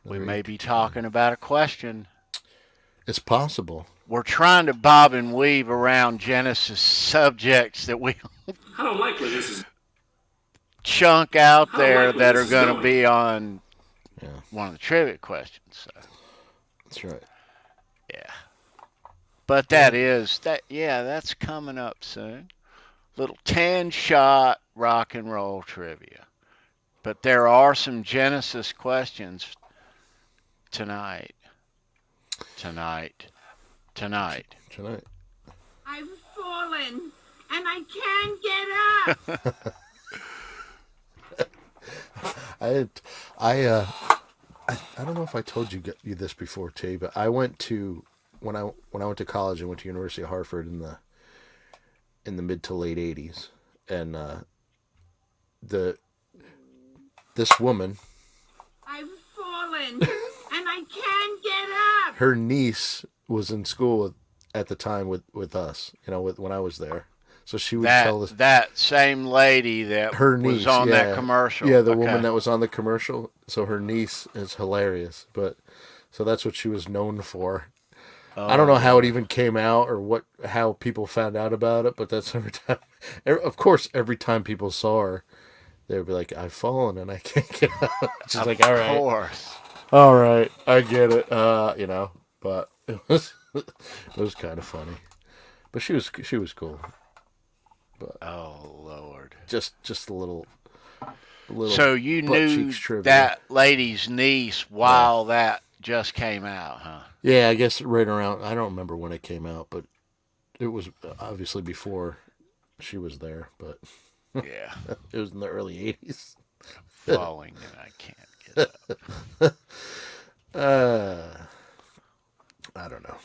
We Another may 8 be to 10 talking minutes. about a question. It's possible. We're trying to bob and weave around Genesis subjects that we I don't like where this is. chunk out I don't there like where that this are is going to going. be on Yeah, one of the trivia questions. So, that's right. yeah. But that's coming up soon. Little 10-shot rock and roll trivia. But there are some Genesis questions tonight. Tonight. I've fallen and I can't get up. I don't know if I told you this before, T, but I went to when I went to college, I went to University of Hartford in the mid to late '80s, and this woman, I've fallen and I can't get up. her niece was in school at the time with us, you know, when I was there. So she would tell us that same lady that her niece was on yeah. that commercial. Yeah, the Okay. woman that was on the commercial. So her niece is hilarious, but so that's what she was known for. I don't know how it even came out or how people found out about it, but that's every time. Of course, every time people saw her, they'd be like, "I've fallen and I can't get up." She's like, all right, I get it." You know, but it was kind of funny. But she was cool. But oh Lord! Just a little. So you butt knew cheeks trivia. that lady's niece while that just came out, huh? Yeah, I guess right around. I don't remember when it came out, but it was obviously before she was there. But Yeah. it was in the early '80s. Falling and I can't get up. I don't know.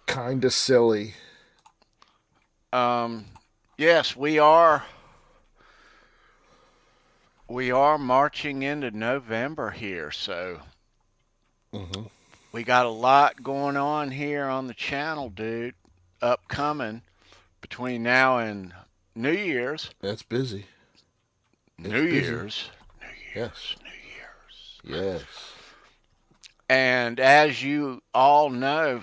Kind of silly. Yes, we are. We are marching into November here, so we got a lot going on here on the channel, dude. Upcoming between now and New Year's. That's busy. New Year's. Yes. New Year's. Yes. And as you all know,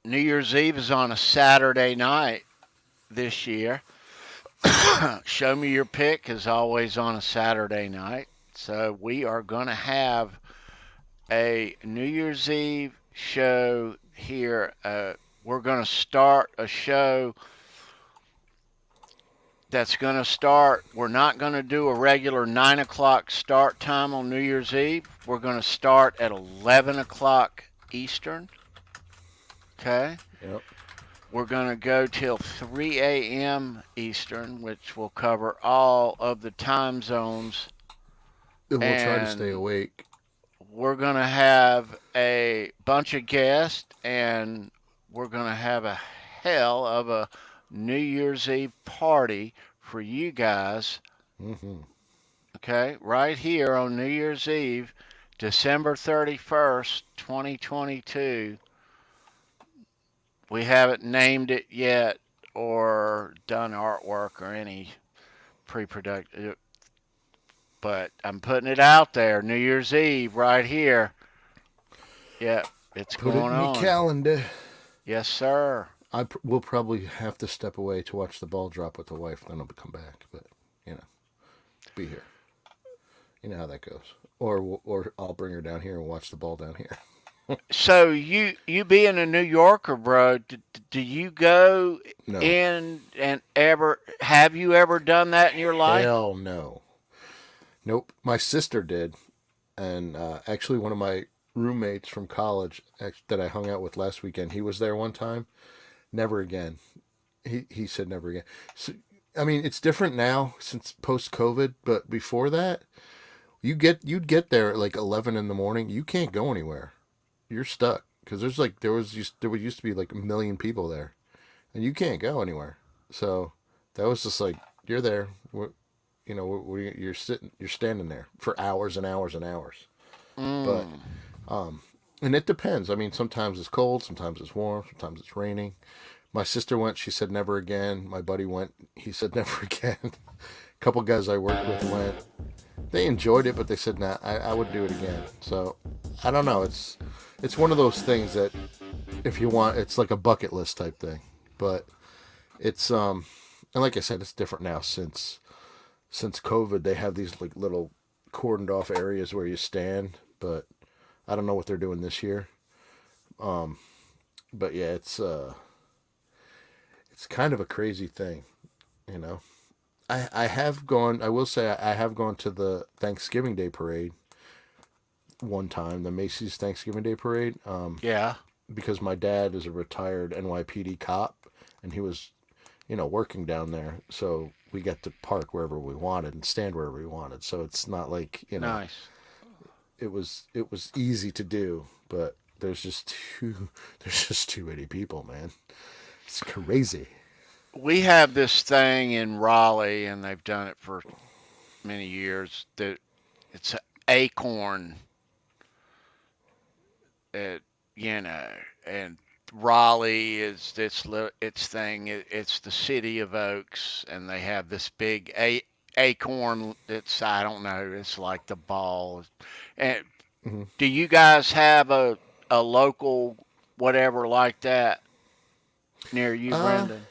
New Year's Eve is on a Saturday night this year. Show Me Your Pick is always on a Saturday night. So we are going to have a New Year's Eve show here. We're going to start a show that's going to start. We're not going to do a regular 9 o'clock start time on New Year's Eve. We're going to start at 11 o'clock Eastern. Okay? Yep. We're going to go till 3 a.m. Eastern, which will cover all of the time zones. And we'll try to And stay awake. We're going to have a bunch of guests, and we're going to have a hell of a New Year's Eve party for you guys. Okay, right here on New Year's Eve, December 31st, 2022. We haven't named it yet or done artwork or any pre-production, but I'm putting it out there. New Year's Eve, right here. Yeah, it's Put it going in your on. calendar. Yes, sir. We'll probably have to step away to watch the ball drop with the wife, then I'll come back. But be here. You know how that goes. Or I'll bring her down here and watch the ball down here. So you being a New Yorker, bro, do you go No. in and have you ever done that in your life? Hell no. Nope. My sister did, and actually one of my roommates from college that I hung out with last weekend, he was there one time. Never again. He said never again. So, I mean, it's different now since post-COVID, but before that, you'd get there at like 11 in the morning. You can't go anywhere. You're stuck because there used to be like 1 million people there, and you can't go anywhere. So that was just like you're there. You're standing there for hours and hours and hours. But and it depends. I mean, sometimes it's cold, sometimes it's warm, sometimes it's raining. My sister went. She said never again. My buddy went. He said never again. A couple guys I worked with went. They enjoyed it, but they said, nah, I would do it again. So I don't know. It's one of those things that if you want, it's like a bucket list type thing. But it's and like I said, it's different now since COVID. They have these like little cordoned off areas where you stand, but I don't know what they're doing this year. But yeah, it's kind of a crazy thing, I have gone. I will say I have gone to the Thanksgiving Day parade one time, the Macy's Thanksgiving Day parade. Yeah. Because my dad is a retired NYPD cop, and he was, working down there, so we got to park wherever we wanted and stand wherever we wanted. So it's not like Nice. It was easy to do, but there's just too many people, man. It's crazy. We have this thing in Raleigh, and they've done it for many years. That it's an acorn. And Raleigh is its thing. It's the city of oaks, and they have this big acorn. I don't know. It's like the ball. And do you guys have a local whatever like that near you, Brendan?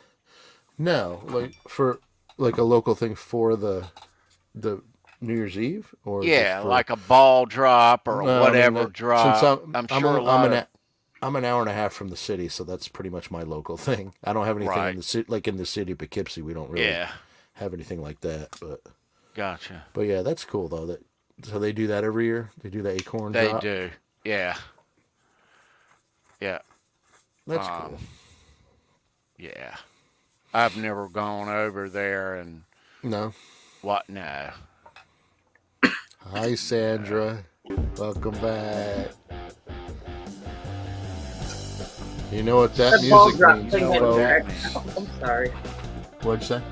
No, like for like a local thing for the New Year's Eve, or Yeah, like a ball drop or whatever drop. Since I'm sure I'm an hour and a half from the city, so that's pretty much my local thing. I don't have anything in the city, like in the city of Poughkeepsie. We don't really have anything like that, but gotcha. But yeah, that's cool though. So they do that every year. They do the acorn They drop. do, yeah. That's cool. Yeah. I've never gone over there and No. what? No. Hi, Sandra. Welcome back. You know what that ball music drop means, thing folks? I'm sorry. What'd you say?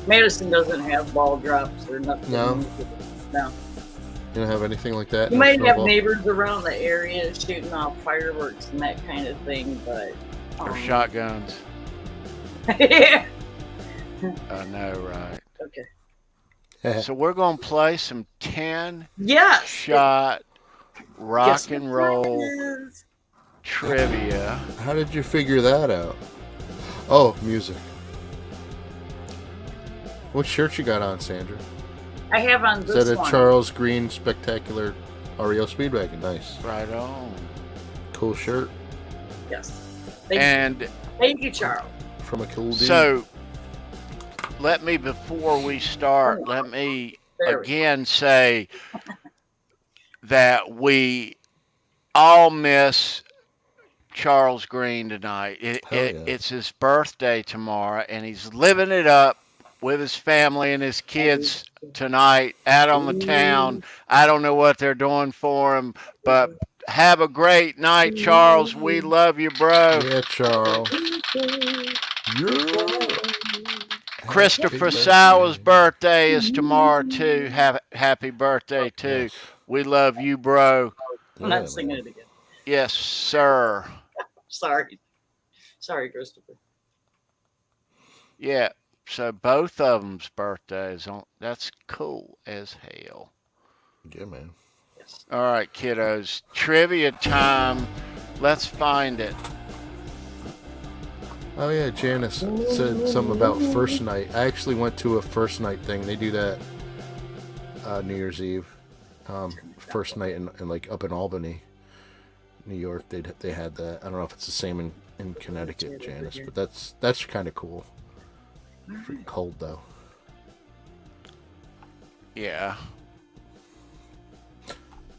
Madison doesn't have ball drops or nothing. No? No. You don't have anything like that? You No might have snowball? neighbors around the area shooting off fireworks and that kind of thing, but Or shotguns. yeah. I know, right? Okay. So we're going to play some 10 Yes. shot rock Guess and what roll time it is? trivia. How did you figure that out? Oh, music. What shirt you got on, Sandra? I have on Is this that a one. Charles Green Spectacular REO Speedwagon? Nice. Right on. Cool shirt Yes. And Thank you, Charles. from a cool dude. so, before we start, let me There we again say that we all miss Charles Green tonight. Hell yeah. It's his birthday tomorrow, and he's living it up with his family and his kids tonight out on the town. I don't know what they're doing for him, but have a great night, Charles. We love you, bro. Yeah, Charles. Yeah. Christopher Sauer's birthday is tomorrow too. Happy birthday too. Yes. We love you, bro. I'm not singing it again. Yes, sir. Sorry, Christopher. Yeah. So both of them's birthdays on. That's cool as hell. Yeah, man. Yes. All right, kiddos. Trivia time. Let's find it. Oh yeah, Janice said something about first night. I actually went to a first night thing. They do that New Year's Eve, first night in like up in Albany, New York. They had that. I don't know if it's the same in Connecticut, Janice, but that's kind of cool. Freaking cold though. Yeah.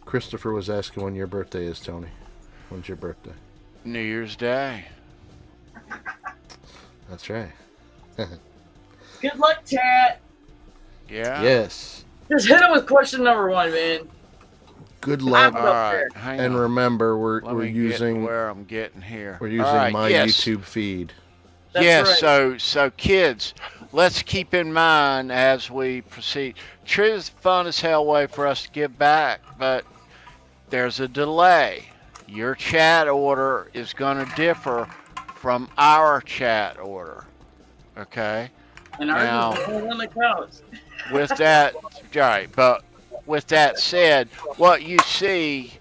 Christopher was asking when your birthday is, Tony. When's your birthday? New Year's Day. That's right. Good luck, chat. Yeah. Yes. Just hit him with question number 1, man. Good luck. All right. Hang And on. remember, Let we're me using get where I'm getting here. we're using All right, my yes. YouTube feed. That's Yes, right. so kids, let's keep in mind as we proceed. Trivia's a fun as hell way for us to give back, but there's a delay. Your chat order is going to differ from our chat order. Okay? And Now- ours is on the couch. With that, right, but with that said, what you see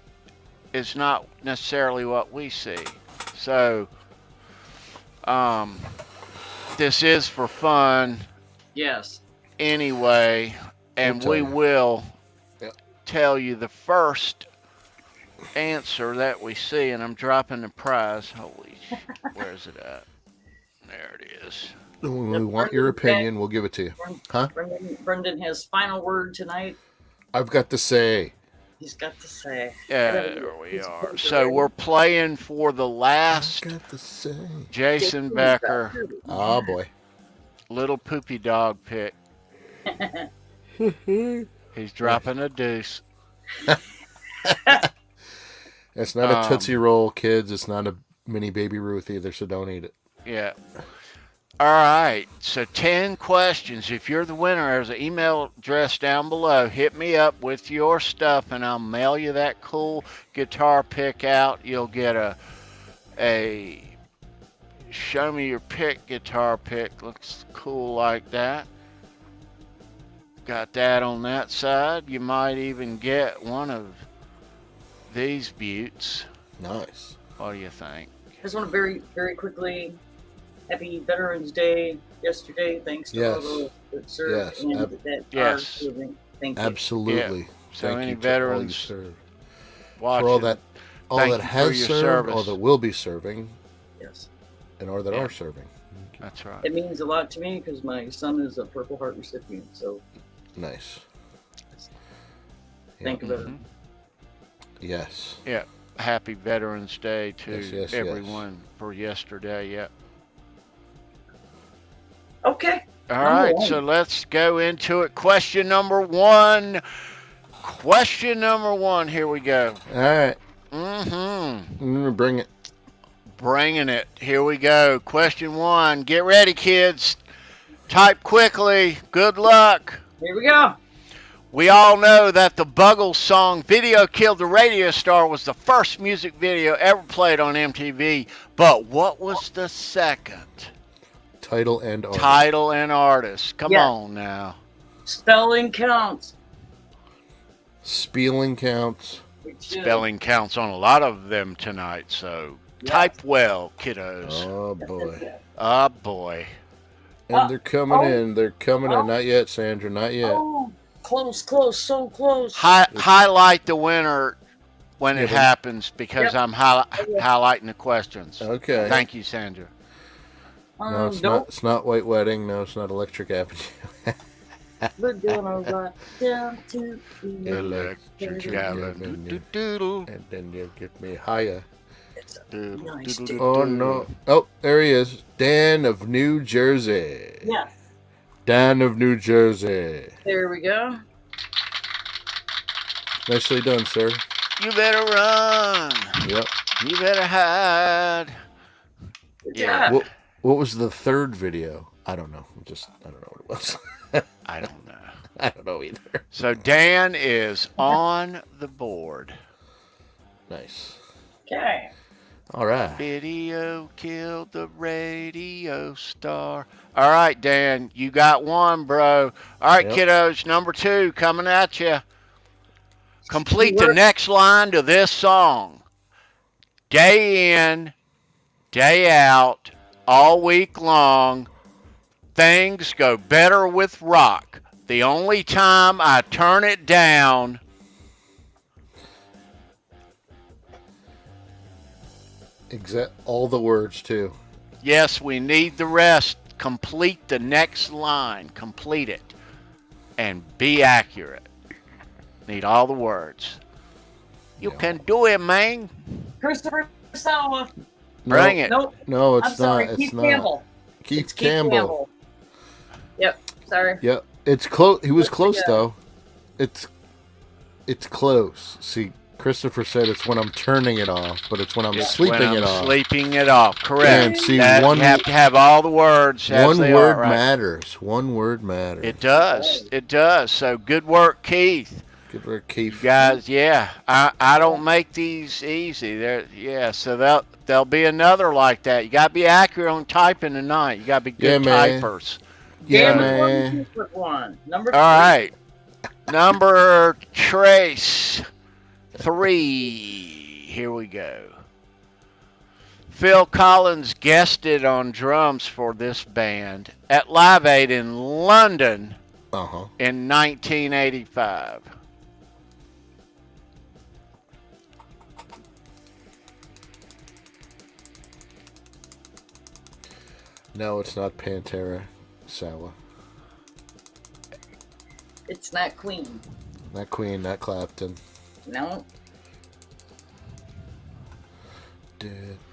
is not necessarily what we see. So, this is for fun Yes. anyway, and We'll we tell you. will Yep. tell you the first answer that we see, and I'm dropping the prize. Holy, where's it at? There it is. When we want your opinion, we'll give it to you. Huh? Brendan has final word tonight. I've got to say. He's got to say. Yeah, there we are. So we're playing for the last I've got to say. Jason Becker Oh boy. little poopy dog pick. He's dropping a deuce. It's not a Tootsie Roll, kids. It's not a mini Baby Ruth either, so don't eat it. Yeah. All right. So 10 questions. If you're the winner, there's an email address down below. Hit me up with your stuff, and I'll mail you that cool guitar pick out. You'll get a show me your pick guitar pick. Looks cool like that. Got that on that side. You might even get one of these buttes. Nice. What do you think? I just want to very, very quickly, happy Veterans Day yesterday. Thanks to Yes. all those that served Yes. and that Yes. are serving. Thank you. Absolutely. So Thank any you to all you veterans serve. watching, For all that thank you has for your served, service. all that will be serving, Yes. and all that Yeah. are serving. That's right. It means a lot to me because my son is a Purple Heart recipient. So Nice. thank you, Mhm. veteran. Yes. Happy Veterans Day to Yes, yes, everyone for yesterday. Yeah. Okay. All Number right, one. so let's go into it. Question number 1. Question number 1. Here we go. All right. Bring it. Bringing it. Here we go. Question 1. Get ready, kids. Type quickly. Good luck. Here we go. We all know that the Buggles song Video Killed the Radio Star was the first music video ever played on MTV. But what was the second? Title and artist. Title and artist. Come Yeah. on now. Spelling counts. Spelling counts. Spelling counts on a lot of them tonight, so type well, kiddos. Oh boy. Oh, boy. And they're coming oh. in. They're coming Oh. in. Not yet, Sandra. Not yet. Oh, close, so close. Highlight the winner when it Yeah, but- happens because I'm highlighting the questions. Okay. Thank you, Sandra. No, it's nope. not. It's not White Wedding. No, it's not Electric Avenue. We're gonna rock down to the Electric Avenue. And then you get me higher. Nice, dude. Oh no! Oh, there he is. Dan of New Jersey. Yeah, Dan of New Jersey. there we go. Nicely done, sir. You better run. Yep. You better hide. Good Yeah. job. What was the third video? I don't know. I don't know what it was. I don't know. I don't know either. So Dan is on the board. Nice. Okay. All right. Video killed the radio star. All right, Dan, you got one, bro. All right, Yep. kiddos, number 2 coming at you. Complete the Work. next line to this song. Day in, day out, all week long, things go better with rock. The only time I turn it down. All the words too. Yes, we need the rest. Complete the next line. Complete it. And be accurate. Need all the words. You Yeah. can do it, man. Christopher Sawa. Bring it. Nope. No, it's I'm sorry. not. Keith It's not. Campbell. Keith It's Campbell. Yep. Sorry. Yep. It's close. He was Let's close go. though. It's close. See, Christopher said it's when I'm turning it off, but it's when I'm sleeping When it I'm off. sleeping it off. Correct. And see, That, one you have to have all the words as one they word are, right? matters. One word matters. It does. It does. So good work, Keith. Good work, You Keith. guys, yeah. I don't make these easy. So there'll be another like that. You gotta be accurate on typing tonight. You gotta be good man. typers. Yeah, Dan with man. Keith with one. Number All 3. right. Number trace 3. Here we go. Phil Collins guested on drums for this band at Live Aid in London Uh-huh. in 1985. No, it's not Pantera. Sawa. It's not Queen. Not Queen, not Clapton. No.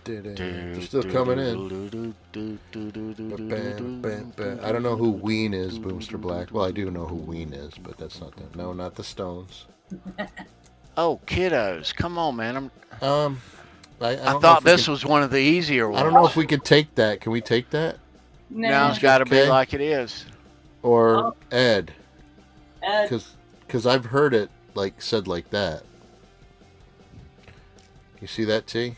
They're still coming in. Bam, bam, bam. I don't know who Ween is, Boomster Black. Well, I do know who Ween is, but that's not them. No, not the Stones. Oh, kiddos, come on, man. I don't I know thought if we this can- was one of the easier ones. I don't know if we could take that. Can we take that? Now it's got to be Okay. like it is. Or Ed? Ed. Because I've heard it said like that. You see that, T?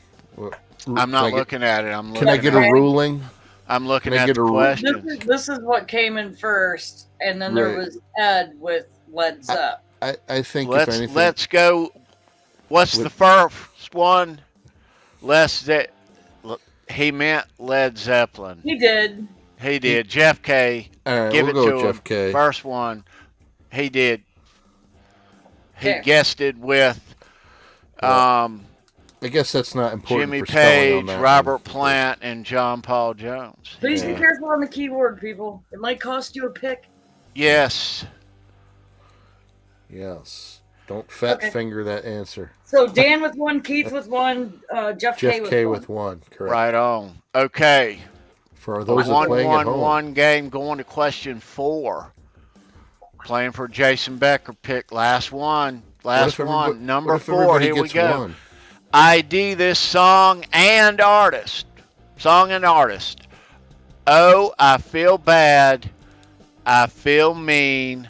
I'm not looking at it. I'm looking. Can I get a Okay. ruling? I'm looking can I at get the a ru- question. This is what came in first, and then there Right. was Ed with Led Zepp. I think if anything, Let's go. What's the first one? He meant Led Zeppelin. He did. He did. Jeff K. all right, Give we'll it go to with Jeff him. K. First one. He did. He Okay. guessed it with I guess that's not important Jimmy for spelling on Page, that Robert one. Plant, and John Paul Jones. Please Yeah. be careful on the keyboard, people. It might cost you a pick. Yes. Yes. Don't fat Okay. finger that answer. So Dan with one, Keith with one, Jeff K Jeff K with with one. one. Correct. Right on. Okay. For those that are playing at home. 1-1-1 game going to question 4. Playing for Jason Becker pick. Last one. Last one. Number 4. Here we go. One? ID this song and artist. Song and artist. Oh, I feel bad. I feel mean.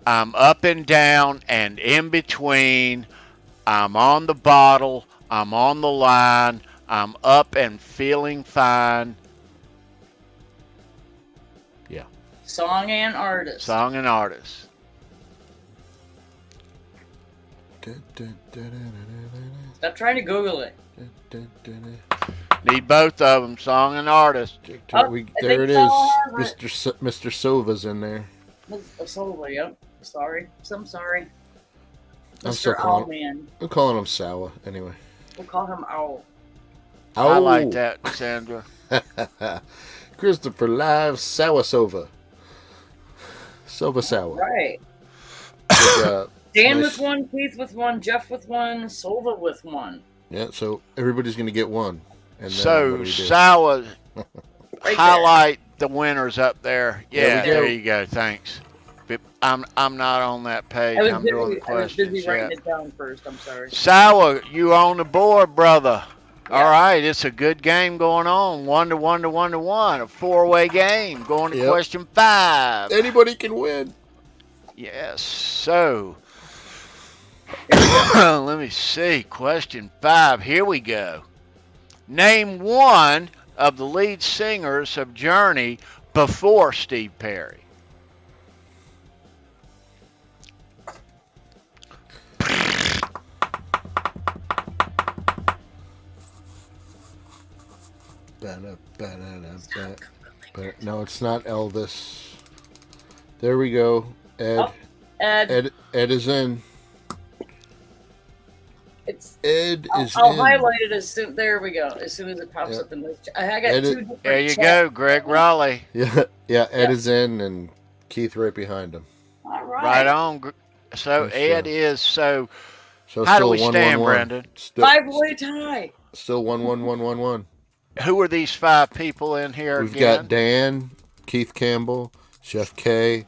I'm up and down and in between. I'm on the bottle. I'm on the line. I'm up and feeling fine. Yeah. Song and artist. Song and artist. Stop trying to Google it. Need both of them. Song and artist. Oh, There I it think is. so. Mr. Silva's in there. Solva, yep. Sorry. I'm sorry. I'm still Mr. calling- Owlman. I'm calling him Sawa anyway. We'll call him Owl. I like that, Sandra. Christopher Live Sawa Sova. Sova Sawa. Right. Good job. Dan Nice. with one, Keith with one, Jeff with one, Solva with one. Yeah, so everybody's going to get one. And then what So, do we do? Sawa, Right highlight the winners up there. There Yeah, we go. there you go. Thanks. But I'm not on that page. I was I'm doing the busy, I was busy questions. writing Yeah. it down first. I'm sorry. Sawa, you on the board, brother. All right, it's a good game going on. 1-1 to 1-1. A four-way game going to Yep. question 5. Anybody can win. Yes. So, let me see. Question 5. Here we go. Name one of the lead singers of Journey before Steve Perry. No, it's not Elvis. There we go. Ed. Oh, Ed. Ed is in. It's. Ed is I'll in. highlight it as soon. There we go. As soon as it pops Yep. up in this. I got Ed two is- different. There you chats. go, Greg Raleigh. Yeah, Ed is in, and Keith right behind him. All right. Right on. So Yes, Ed sir. is so. So How do still we stand, 1-1-1. Brendan? Still, 5-way tie. still 1-1-1-1-1. Who are these 5 people in here We've again? got Dan, Keith Campbell, Chef K,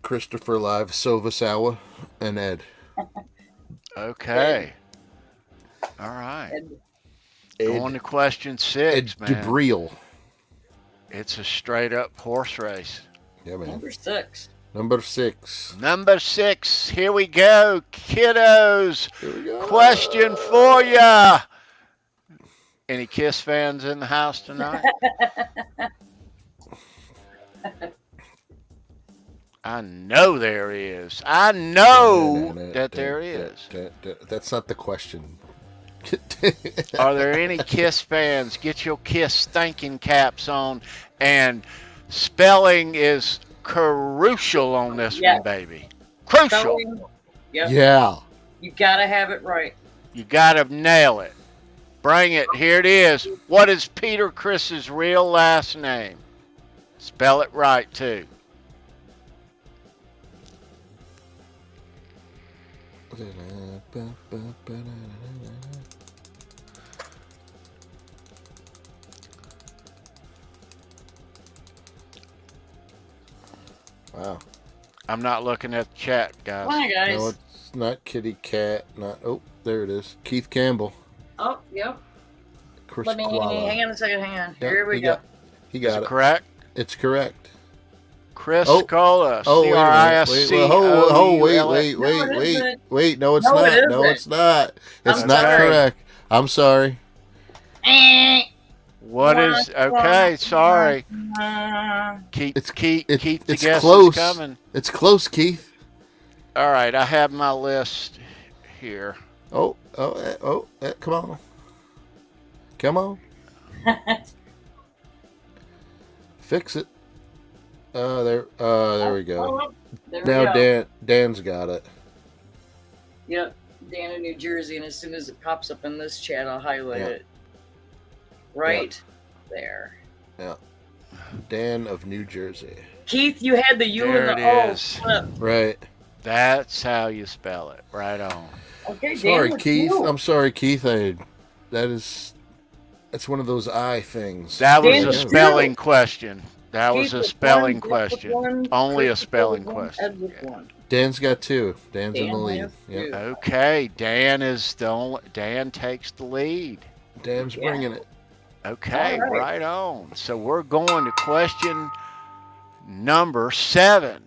Christopher Live Sovasawa, and Ed. Okay. All right. Ed. Going to question 6, Ed man. DeBriel. It's a straight up horse race. Yeah, man. Number 6. Number 6. Number 6. Here we go, kiddos. Here we go. Question for ya. Any Kiss fans in the house tonight? I know there is. I know that there is. That's not the question. Are there any Kiss fans? Get your Kiss thinking caps on. And spelling is crucial on this Yeah. one, baby. Crucial. Spelling, yep. Yeah. You gotta have it right. You got to nail it. Bring it. Here it is. What is Peter Chris's real last name? Spell it right, too. Wow. I'm not looking at the chat, guys. Come on, guys. No, it's not Kitty Cat. Not. Oh, there it is. Keith Campbell. Oh, yep. Chris Let me Koala. hang on a second. Hang on. Yep, Here we he go. got- He Is got it it. correct? It's correct. Chris Oh. Cola. Oh, wait a minute. Wait, wait, C-O-U-L-A. wait. No, it's No, it not. No, isn't. it's not. It's I'm not sorry. correct. I'm sorry. What is... Okay, sorry. Keep the It's guesses close. coming. It's close, Keith. All right, I have my list here. Come on. Come on. Fix it. There we go. Oh, there we Now go. Dan's got it. Yep. Dan in New Jersey, and as soon as it pops up in this chat, I'll highlight Yep. it. Right there. Dan of New Jersey. Keith, you had the U There and the it O. is. Flip. Right. That's how you spell it. Right on. Okay, Sorry, Dan, with Keith. you. I'm sorry, Keith. That's one of those I things. That was Dan a with you. spelling question. That was Keith a with spelling one, Jeff with question. one, Only a Chris with spelling one, question. Ed with one. Dan's got 2. Dan's in Dan the lead. has Yep. 2. Okay, Dan is the only. Dan takes the lead. Dan's Yeah. bringing it. Okay, All right. right on. So we're going to question number 7.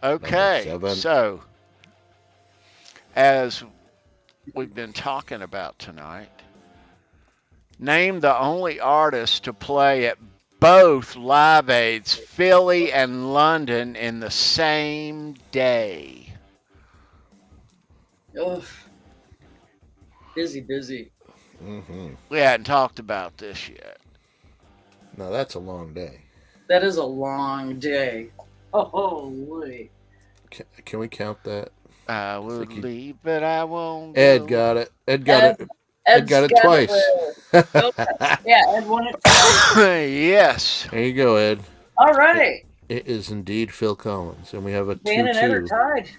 Okay, Number 7. so as we've been talking about tonight, name the only artist to play at both Live Aids, Philly and London, in the same day. Ugh. Busy. Mm-hmm. We hadn't talked about this yet. Now that's a long day. That is a long day. Holy. Can we count that? I will Think you- leave, but I won't. Ed go. got it. Ed got Ed- it. Ed's got it got twice. Okay. Yeah, Ed won it twice. Yes. There you go, Ed. All right. It is indeed Phil Collins, and we have a Dan and Ed are 2-2. tied.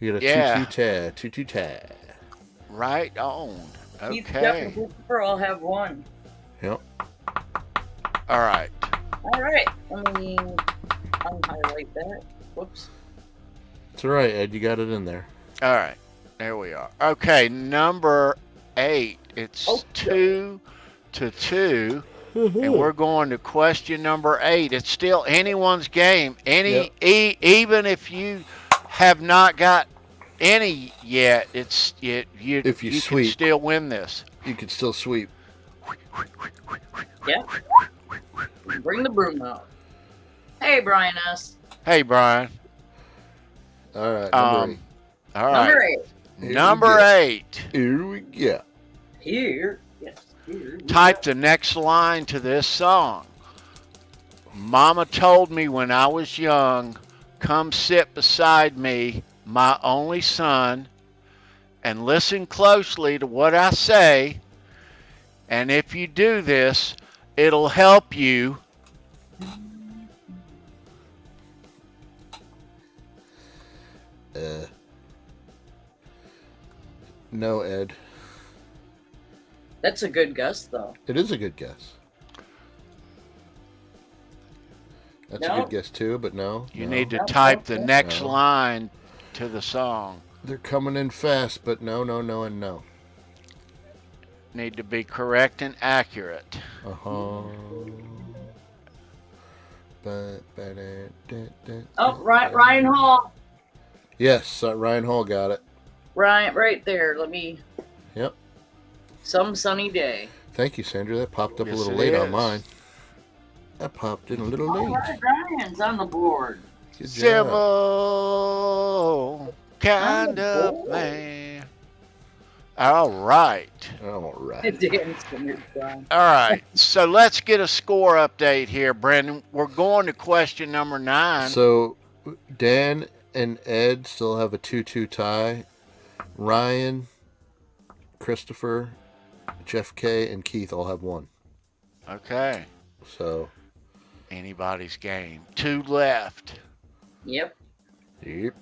We got a Yeah. 2-2 tie. Right on. Keith, Jeff, Okay. and Christopher all have one. Yep. All right. All right. Let me unhighlight that. Whoops. It's all right, Ed. You got it in there. All right. There we are. Okay. Number 8. It's Oh, 2-2. And we're going to question number 8. It's still anyone's game. Even if you have not got any yet, you can sweep, still win this. you could still sweep. Yeah. Bring the broom out. Hey, Brian S. Hey, Brian. All right, number 8. All right. Number 8. Number 8. Here we go. Here. Yes. Here. Type the next line to this song. Mama told me when I was young, come sit beside me, my only son, and listen closely to what I say. And if you do this, it'll help you. No, Ed. That's a good guess, though. It is a good guess. That's a No. good guess too, but no. You no. need to No, type no, the no. next No. line to the song. They're coming in fast, but no, and no. Need to be correct and accurate. Uh-huh. Oh, Ryan Hall. Yes, Ryan Hall got it. Ryan, right there. Let me. Yep. Some sunny day. Thank you, Sandra. That popped up Yes, a little it late on is. mine. That popped in a little All late. right, Ryan's on the board. Good job. Civil kind of boy. man. All right. All right. Dan's finger, Brian. All right. So let's get a score update here, Brendan. We're going to question number 9. So Dan and Ed still have a 2-2 tie. Ryan, Christopher, Jeff K, and Keith all have 1. Okay. So, Anybody's game. 2 left. Yep. yep.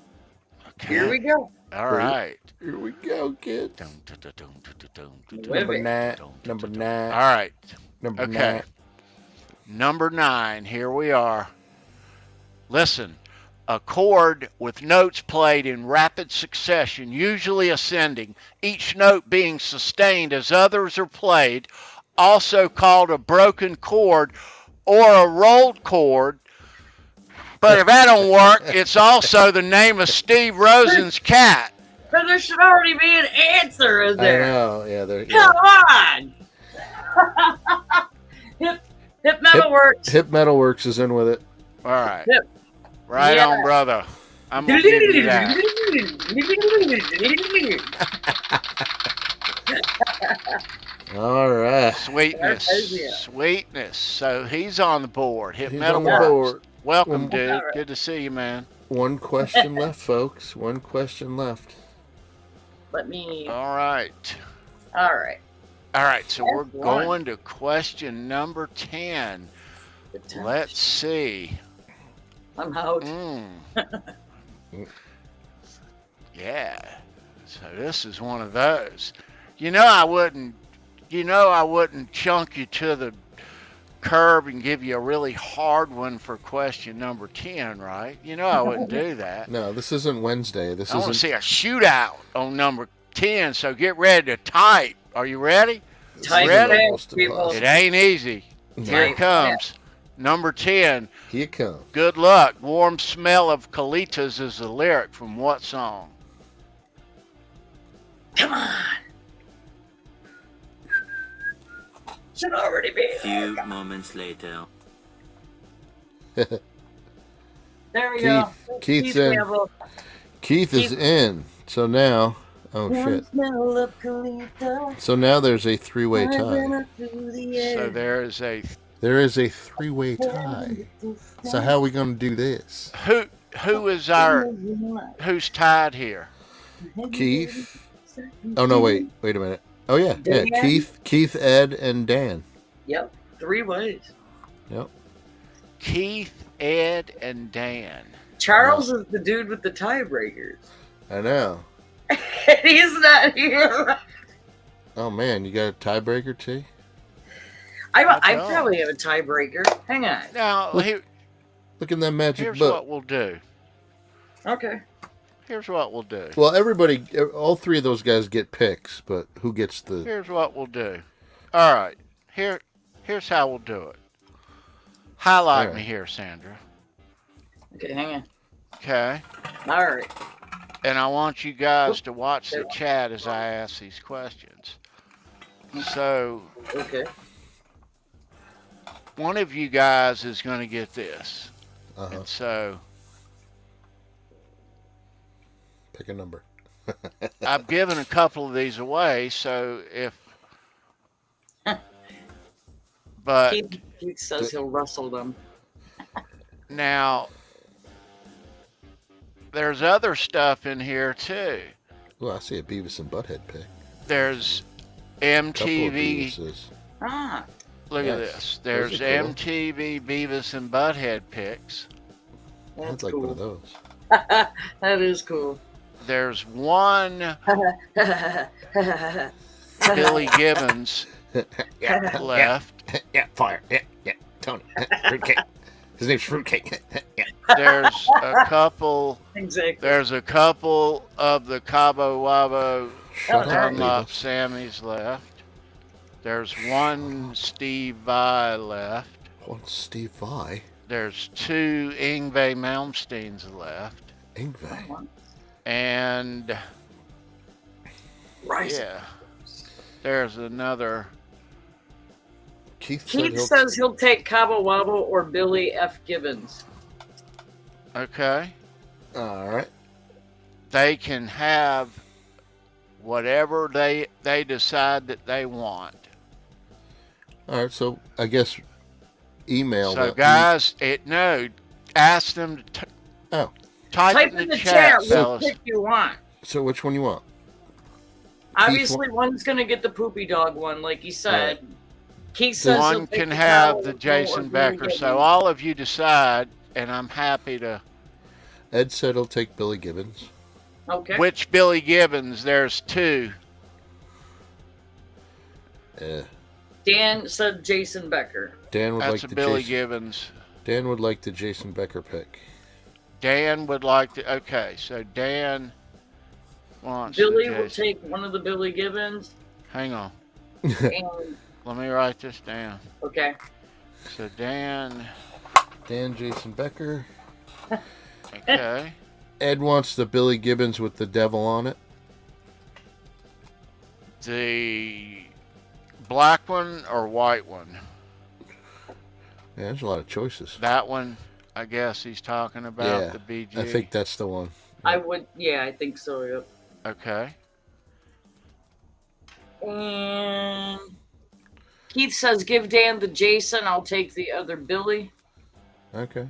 Okay. Here we go. All right. Here we go, kids. Dun, dun, dun, dun, dun, dun, dun, dun, Wait a Number minute. 9. dun, Number dun, dun. 9. All right. Number Okay. 9. Number 9. Here we are. Listen. A chord with notes played in rapid succession, usually ascending, each note being sustained as others are played, also called a broken chord or a rolled chord. But if that don't work, it's also the name of Steve Rosen's cat. But there should already be an answer in I there. know. Yeah, there. Come on. Hip Metalworks. Hip Metalworks is in with it. All right. Yep. Right Yeah. on, brother. I'm going to give you that. All right. Sweetness. Yeah. Sweetness. So he's on the board. Hit He's Metal on the Works. board. Welcome, All dude. right. Good to see you, man. 1 question left, folks. 1 question left. Let me. All right. All right. All right. So we're That's one. going to question number 10. The time. Let's see. I'm out. Yeah. So this is one of those. I wouldn't chunk you to the curb and give you a really hard one for question number 10, right? I wouldn't do that. No, this isn't Wednesday. This I want to isn't. see a shootout on number 10, so get ready to type. Are you ready? Type ready? it, Almost people. impossible. It ain't easy. Here it comes. Number 10. Here it comes. Good luck. Warm smell of colitas is the lyric from what song? Come on. Should already be. Few moments later. There we go. Keith's in. Campbell. Keith is in. So now, oh shit. Smell of Colita. So now there's a 3-way tie. So there is a There is a 3-way tie. So how are we going to do this? who's tied here? Keith. Oh no, wait a minute. Oh yeah. Dan? Keith, Ed, and Dan. Yep. 3 ways. Yep. Keith, Ed, and Dan. Charles is the dude with the tiebreakers. I know. And he's not here. Oh man, you got a tiebreaker too? I don't. probably have a tiebreaker. Hang on. Now, Look in that magic here's book. what we'll do. Okay. Here's what we'll do. Well, everybody, all three of those guys get picks, but who gets the? Here's what we'll do. All right. Here's how we'll do it. Highlight me here, Sandra. Okay, hang on. Okay. All right. And I want you guys to watch the chat as I ask these questions. So, Okay. one of you guys is going to get this. Uh-huh. And so, Pick a number. I've given a couple of these away, so if... But Keith says he'll rustle them. now, there's other stuff in here, too. Well, I see a Beavis and Butthead pick. There's Couple of MTV... Beavises. Ah. Look at Yes. this. Those There's are cool. MTV Beavis and Butthead picks. I'd That's like cool. one of those. That is cool. There's one Billy Gibbons left. Yeah, fire. Yeah, Tony. Fruitcake. His name's Fruitcake. There's a couple. Exactly. There's a couple of the Cabo Wabo Shut up, Dunlop Beavis. Sammys left. There's one Steve Vai left. One Steve Vai. There's two Yngwie Malmsteens left. Yngwie. And Right. yeah, there's another. Keith says he'll take Cabo Wabo or Billy F. Gibbons. Okay. All right. They can have whatever they decide that they want. All right. So I guess email. So them. guys, ask them to type in the chat, what fellas. pick you want. So which one you want? Obviously, one's gonna get the poopy dog one, like he said. Keith says he'll One take can the have Cabo the Wabo or Jason Billy Becker. So Gibbons. all of you decide, and I'm happy to. Ed said he'll take Billy Gibbons. Okay. Which Billy Gibbons? There's two. Dan said Jason Becker. Dan would That's like a the Billy Jason. Gibbons. Dan would like the Jason Becker pick. Dan would like to. Okay, so Dan wants Billy the will Jason. take one of the Billy Gibbons. Hang on. And Let me write this down. okay. So Dan. Dan Jason Becker. Okay. Ed wants the Billy Gibbons with the devil on it. The black one or white one? Yeah, there's a lot of choices. That one, I guess he's talking about Yeah, the BG. I think that's the one. I would. Yeah, I think so. Yep. Okay. And Keith says, "Give Dan the Jason. I'll take the other Billy." Okay.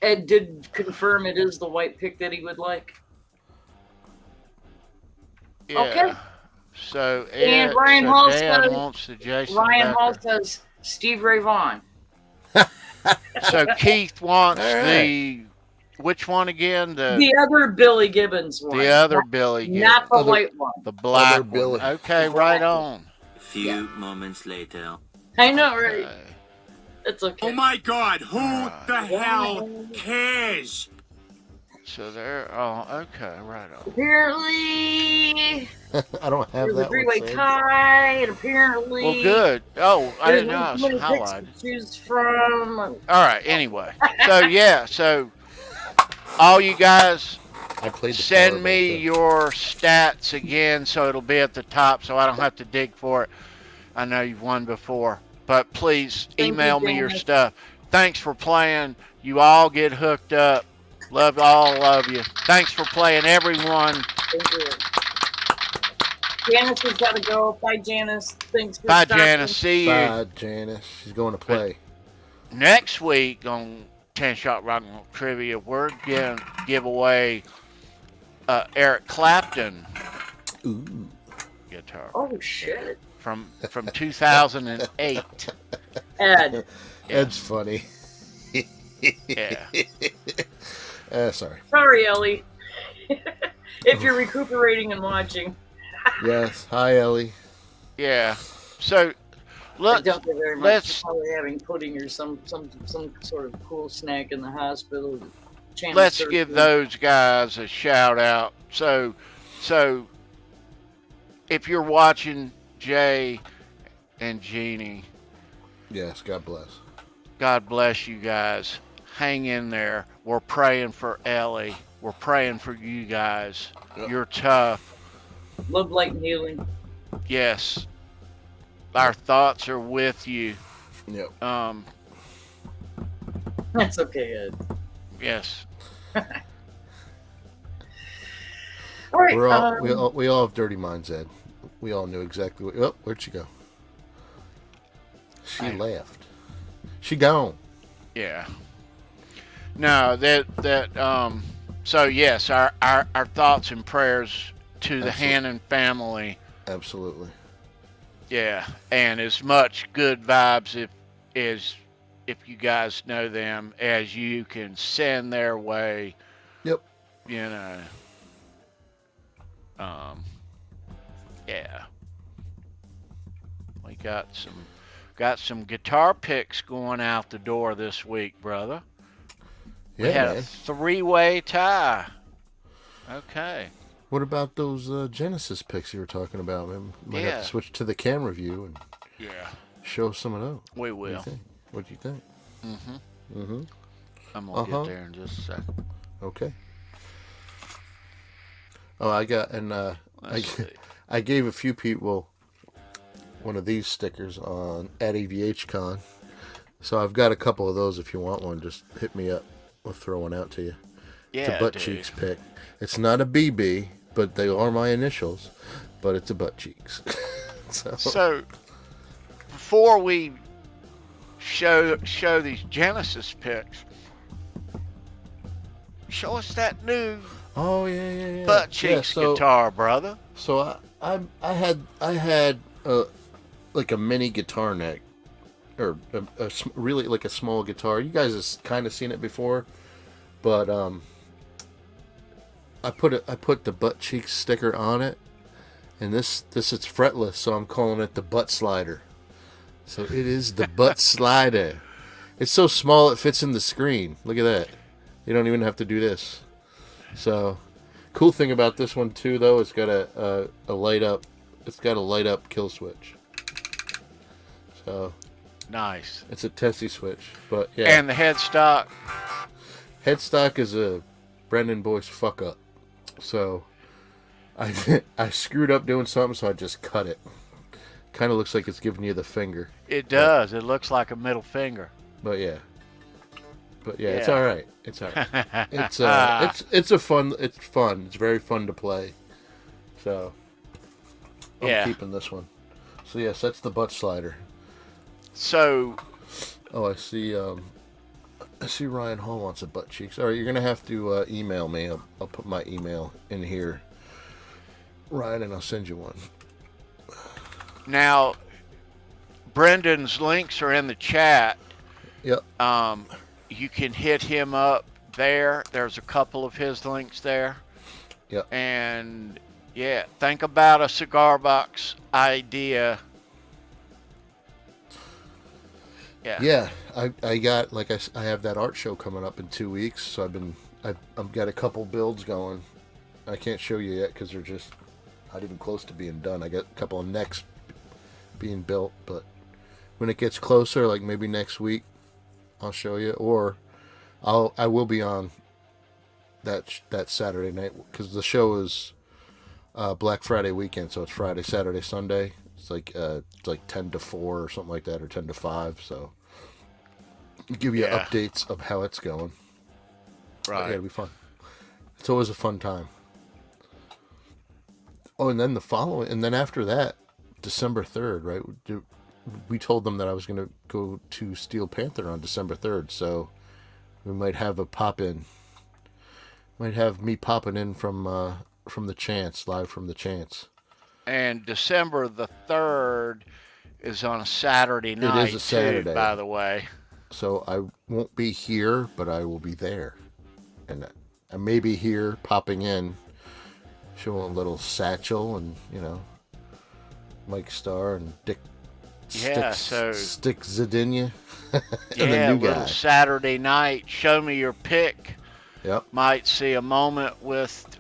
Ed did confirm it is the white pick that he would like. Yeah. Okay. So And Ed, Ryan so Hall Dan says- wants the Jason Ryan Hall Becker. says Steve Ray Vaughan. So Keith wants All right. the which one again? The other Billy Gibbons one. The other Billy Gibbons. Not the Other- white one. The black Other one. Billy. Okay, right on. A few moments later. I know, right? Okay. It's okay. Oh my God, who the hell cares? So there. Oh, okay, right on. Apparently, I don't have there's a that three-way one. saved. tie, and apparently, Well, good. Oh, I there's didn't know I was too many picks highlighted. to choose from. All right. Anyway, so yeah, so all you guys I played the send Powerball me pick. your stats again, so it'll be at the top, so I don't have to dig for it. I know you've won before, but please Thank you, email me your Dana. stuff. Thanks for playing. You all get hooked up. Love all of you. Thanks for playing, everyone. Thank you. Janice has got to go. Bye, Janice. Thanks for Bye, stopping. Janice. See you Bye, Janice. She's going to play. next week on 10 Shot Rock and Roll Trivia. We're going to give away Eric Clapton Ooh. guitar Oh shit, from 2008. Ed. Ed's funny. Yeah. Sorry. Sorry, Ellie. If you're recuperating and watching, Yes. Hi, Ellie. Yeah. So I let's doubt you very much. let's- You're probably having pudding or some sort of cool snack in the hospital. channel let's search. give those guys a shout out. So if you're watching Jay and Jeannie, Yes, God bless. God bless you guys. Hang in there. We're praying for Ellie. We're praying for you guys. Yep. You're tough. Love, light, and healing. Yes. Our thoughts are with you. Yep. That's okay, Ed. Yes. All right. We're all we all have dirty minds, Ed. We all knew exactly what. Oh, where'd she go? She left. She gone. Yeah. No, so yes, our thoughts and prayers to the Hannon family. Absolutely. Yeah, and as much good vibes if you guys know them as you can send their way. Yep. You know. Yeah. We got some guitar picks going out the door this week, brother. Yeah, We had man. a 3-way tie. Okay. What about those Genesis picks you were talking about, man? Might have Yeah. to switch to the camera view and Yeah. show some of those. We will. What do you think? Mm-hmm. Mm-hmm. I'm gonna get there in just a second. Okay. Oh, I got I gave a few people one of these stickers at AVHCon. So I've got a couple of those. If you want one, just hit me up. We'll throw one out to you. Yeah, it's a butt cheeks pick. It's not a BB, but they are my initials. But it's a butt cheeks. So before we show these Genesis picks, show us that new butt cheeks guitar, brother. So I had like a mini guitar neck, or really like a small guitar. You guys have kind of seen it before, but I put the butt cheeks sticker on it, and this it's fretless, so I'm calling it the butt slider. So it is the butt slider. It's so small it fits in the screen. Look at that. You don't even have to do this. So, cool thing about this one too, though, it's got a light up. It's got a light up kill switch. So nice. It's a testy switch, but yeah. And the headstock. Headstock is a Brendan Boyce fuck up. So I screwed up doing something, so I just cut it. Kind of looks like it's giving you the finger. It does. It looks like a middle finger. But yeah. It's all right. It's all right. It's fun. It's very fun to play. So I'm keeping this one. So yes, that's the butt slider. So I see Ryan Hall wants a butt cheeks. All right, you're gonna have to email me. I'll put my email in here, Ryan, and I'll send you one. Now, Brendan's links are in the chat. Yep. You can hit him up there. There's a couple of his links there. Yep. And yeah, think about a cigar box idea. Yeah. Yeah, I got I have that art show coming up in 2 weeks, so I've got a couple builds going. I can't show you yet because they're just not even close to being done. I got a couple of necks being built, but when it gets closer, like maybe next week, I'll show you, or I will be on that Saturday night because the show is Black Friday weekend, so it's Friday, Saturday, Sunday. It's like 10 to 4 or something like that, or 10 to 5. So give you updates of how it's going. Right. Yeah, it'll be fun. It's always a fun time. Oh, and then after that, December 3rd, right? We told them that I was going to go to Steel Panther on December 3rd, so we might have a pop-in. Might have me popping in from the Chance, live from the Chance. And December the 3rd is on a Saturday night. It is a Saturday, too, by the way. So I won't be here, but I will be there, and I may be here popping in, showing a little Satchel and Mike Starr and Dick. Yeah, Stick Zadinia. And yeah, the new little guy. Saturday night. Show me your pick. Yep. might see a moment with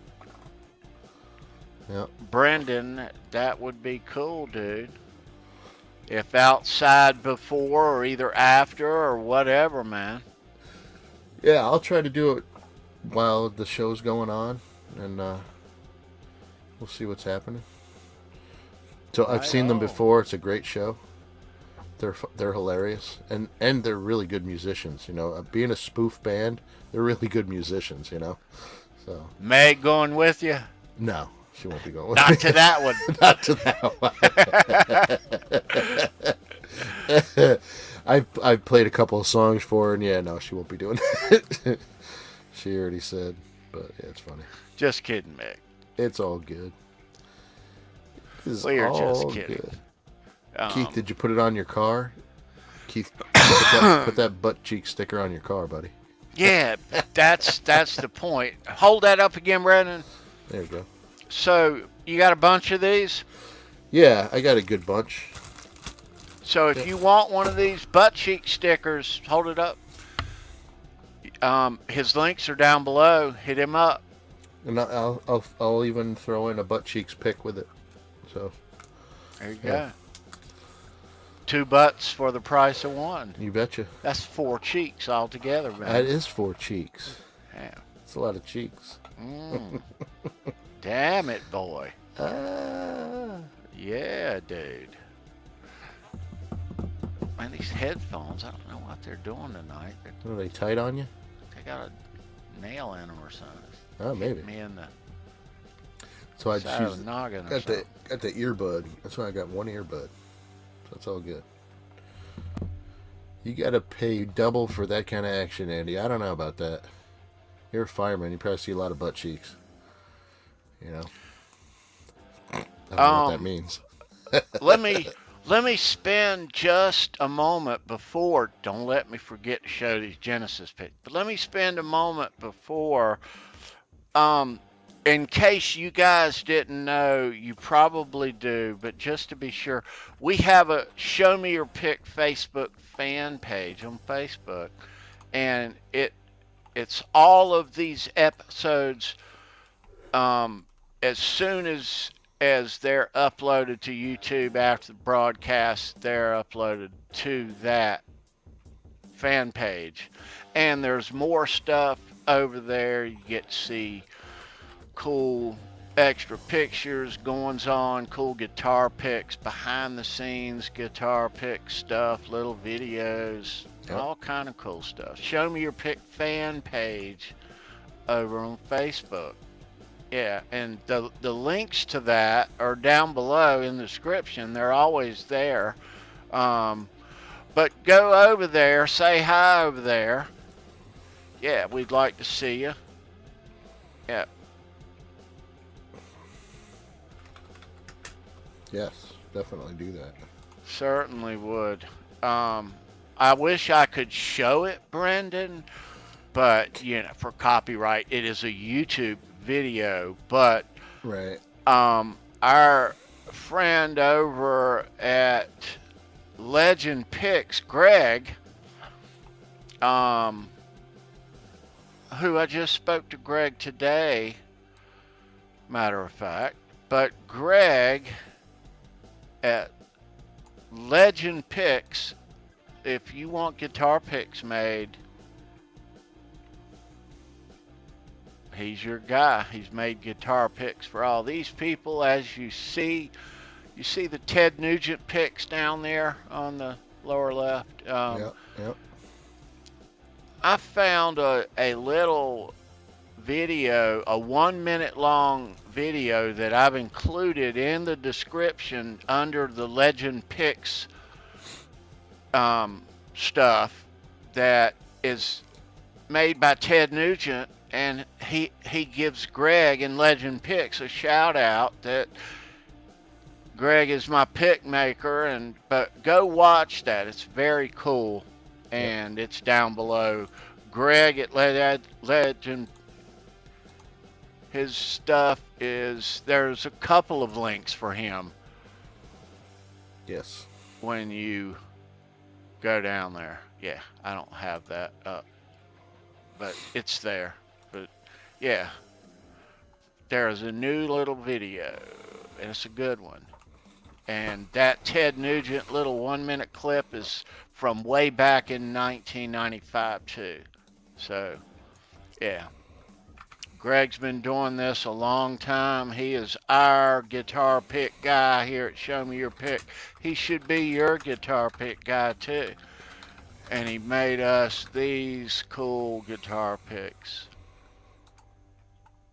Yep. Brendan. That would be cool, dude. If outside before or either after or whatever, man. Yeah, I'll try to do it while the show's going on, and we'll see what's happening. So I've seen them before. It's a great show. They're hilarious, and they're really good musicians. You know, being a spoof band, they're really good musicians. You know, so Meg going with you? no, she won't be going with Not me. to that one. Not to that one. I've played a couple of songs for her, and yeah, no, she won't be doing it. She already said, but yeah, it's funny. Just kidding, Meg. It's all good. We are just kidding. Good. Keith, did you put it on your car? Keith, put that butt cheek sticker on your car, buddy. Yeah, that's the point. Hold that up again, Brendan. There you go. So, you got a bunch of these? Yeah, I got a good bunch. So, if you want one of these butt cheek stickers, hold it up. His links are down below. Hit him up. And I'll even throw in a butt cheeks pick with it. So there you go. 2 butts for the price of 1. You betcha. That's 4 cheeks altogether, man. That is 4 cheeks. Yeah. It's a lot of cheeks. Damn it, boy. Ah. Yeah, dude. Man, these headphones, I don't know what they're doing tonight. Are they tight on you? They got a nail in them or something. Oh, maybe. Me in the so I side of the noggin or something. Got the earbud. That's why I got 1 earbud. So that's all good. You got to pay double for that kind of action, Andy. I don't know about that. You're a fireman. You probably see a lot of butt cheeks. You know? I don't know what that means. Let me spend just a moment before, don't let me forget to show these Genesis picks, but let me spend a moment before, in case you guys didn't know, you probably do, but just to be sure, we have a Show Me Your Pick Facebook fan page on Facebook, and it's all of these episodes, as soon as they're uploaded to YouTube after the broadcast, they're uploaded to that fan page. And there's more stuff over there. You get to see cool extra pictures, goings on, cool guitar picks, behind the scenes guitar pick stuff, little videos, all kind of cool stuff. Show Me Your Pick fan page over on Facebook. Yeah, and the links to that are down below in the description. They're always there. But go over there, say hi over there. Yeah, we'd like to see you. Yeah. Yes, definitely do that. Certainly would. I wish I could show it, Brendan, but, you know, for copyright, it is a YouTube video, but right. Our friend over at Legend Picks, Greg, who I just spoke to Greg today, matter of fact, but Greg at Legend Picks, if you want guitar picks made, he's your guy. He's made guitar picks for all these people. As you see the Ted Nugent picks down there on the lower left. Yep. I found a little video, a 1 minute long video that I've included in the description under the Legend Picks stuff that is made by Ted Nugent. And he gives Greg and Legend Picks a shout out that Greg is my pick maker, but go watch that. It's very cool, and it's down below. Greg at Legend, his stuff there's a couple of links for him. Yes. When you go down there. Yeah, I don't have that up, but it's there. But yeah, there's a new little video, and it's a good one. And that Ted Nugent little 1-minute clip is from way back in 1995 too. So, yeah. Greg's been doing this a long time. He is our guitar pick guy here at Show Me Your Pick. He should be your guitar pick guy too. And he made us these cool guitar picks.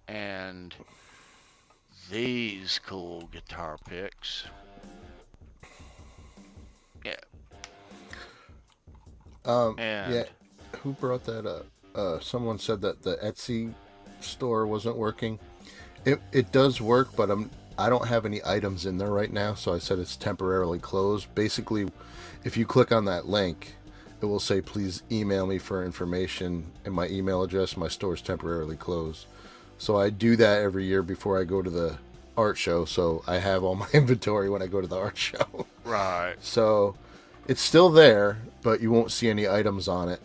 And these cool guitar picks. Yeah. And yeah. Who brought that up? Someone said that the Etsy store wasn't working. It does work, but I don't have any items in there right now, so I said it's temporarily closed. Basically, if you click on that link, it will say please email me for information, and my email address. My store is temporarily closed. So I do that every year before I go to the art show, so I have all my inventory when I go to the art show. right. So it's still there, but you won't see any items on it.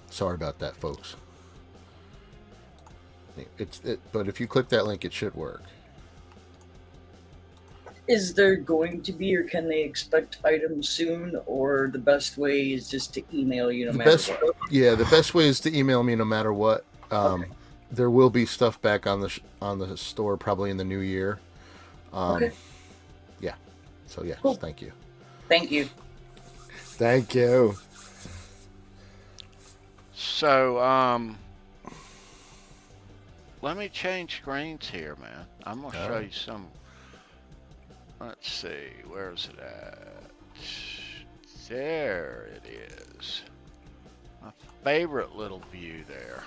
Sorry about that, folks. But if you click that link, it should work. Is there going to be, or can they expect items soon, or the best way is just to email you no matter what? Yeah, the best way is to email me no matter what. Okay. There will be stuff back on the store probably in the new year. Okay. Yeah. So yes, Cool. Thank you. Thank you. Thank you. So, let me change screens here, man. I'm going to show you some. Let's see. Where's it at? There it is. My favorite little view there.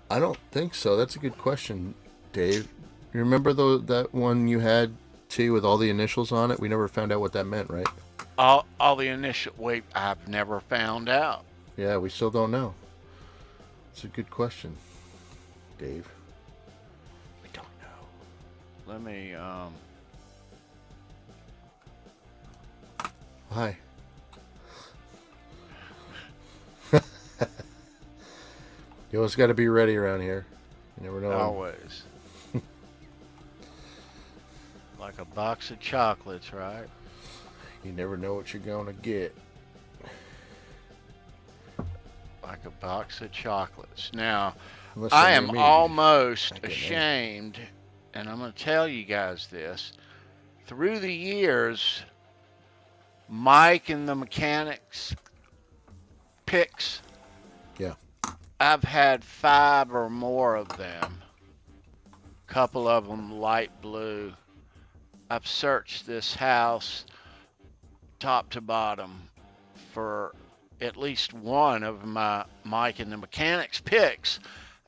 I don't think so. That's a good question, Dave. You remember that one you had, T, with all the initials on it? We never found out what that meant, right? All the initial. Wait, I've never found out. Yeah, we still don't know. It's a good question, Dave. We don't know. Let me, Hi. You always got to be ready around here. You never know. always. Like a box of chocolates, right? You never know what you're going to get. Like a box of chocolates. Now, Unless I you're am near me. almost I get ashamed, and I'm going to tell you guys this. Through the years, Mike and the Mechanics picks, Yeah. I've had 5 or more of them. Couple of them light blue. I've searched this house top to bottom for at least one of my Mike and the Mechanics picks.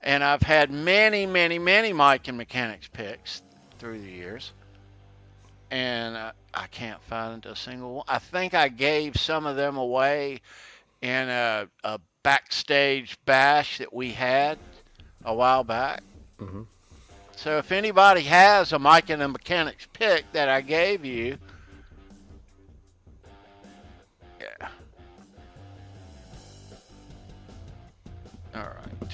And I've had many, many, many Mike and Mechanics picks through the years. And I can't find a single one. I think I gave some of them away in a backstage bash that we had a while back. Mm-hmm. So if anybody has a Mike and the Mechanics pick that I gave you, yeah. All right.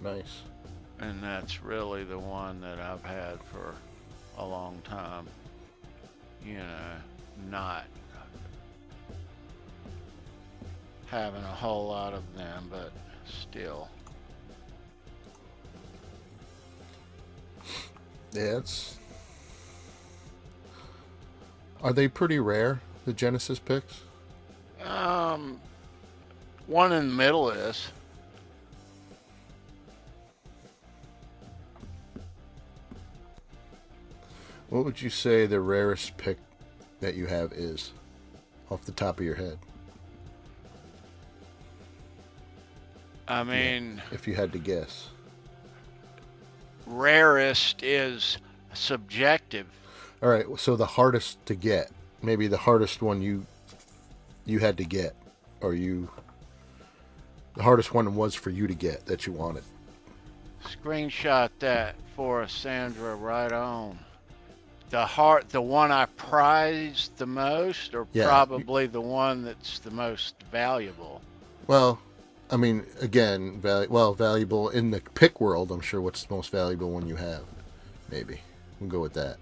Nice. And that's really the one that I've had for a long time. You know, not having a whole lot of them, but still. Yeah, Are they pretty rare, the Genesis picks? One in the middle is. What would you say the rarest pick that you have is, off the top of your head? I mean, if you had to guess. Rarest is subjective. All right, so the hardest to get, maybe the hardest one you had to get, or the hardest one was for you to get that you wanted. Screenshot that for us, Sandra, right on. the one I prize the most, or Yeah. probably the one that's the most valuable? Well, I mean, again, valuable in the pick world. I'm sure what's the most valuable one you have. Maybe we'll go with that.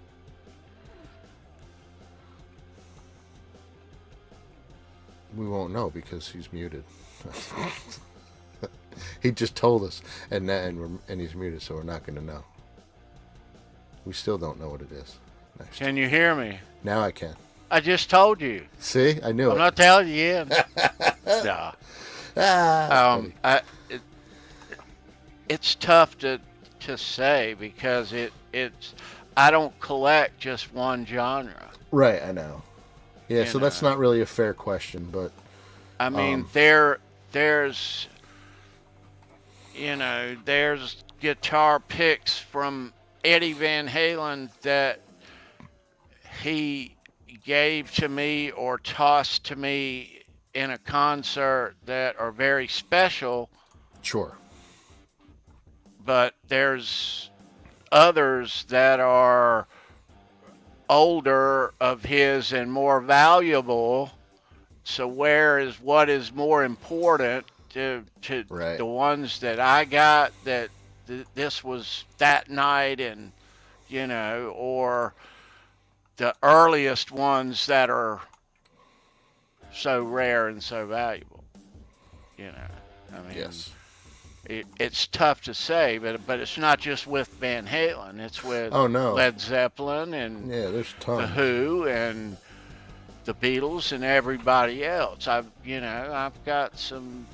We won't know because he's muted. He just told us, and he's muted, so we're not going to know. We still don't know what it is. Next. Can you hear me? Now I can. I just told you. See, I knew I'm it. not telling you yet. No. It's tough to say because it's I don't collect just one genre. Right, I know. Yeah, You so that's know. not really a fair question, but I mean, there's guitar picks from Eddie Van Halen that he gave to me or tossed to me in a concert that are very special. sure. But there's others that are older of his and more valuable. So what is more important to Right. the ones that I got that this was that night, and or the earliest ones that are so rare and so valuable. I mean, Yes. it's tough to say, but it's not just with Van Halen. It's with Oh, no. Led Zeppelin and Yeah, there's the tons. Who and the Beatles and everybody else. I've got some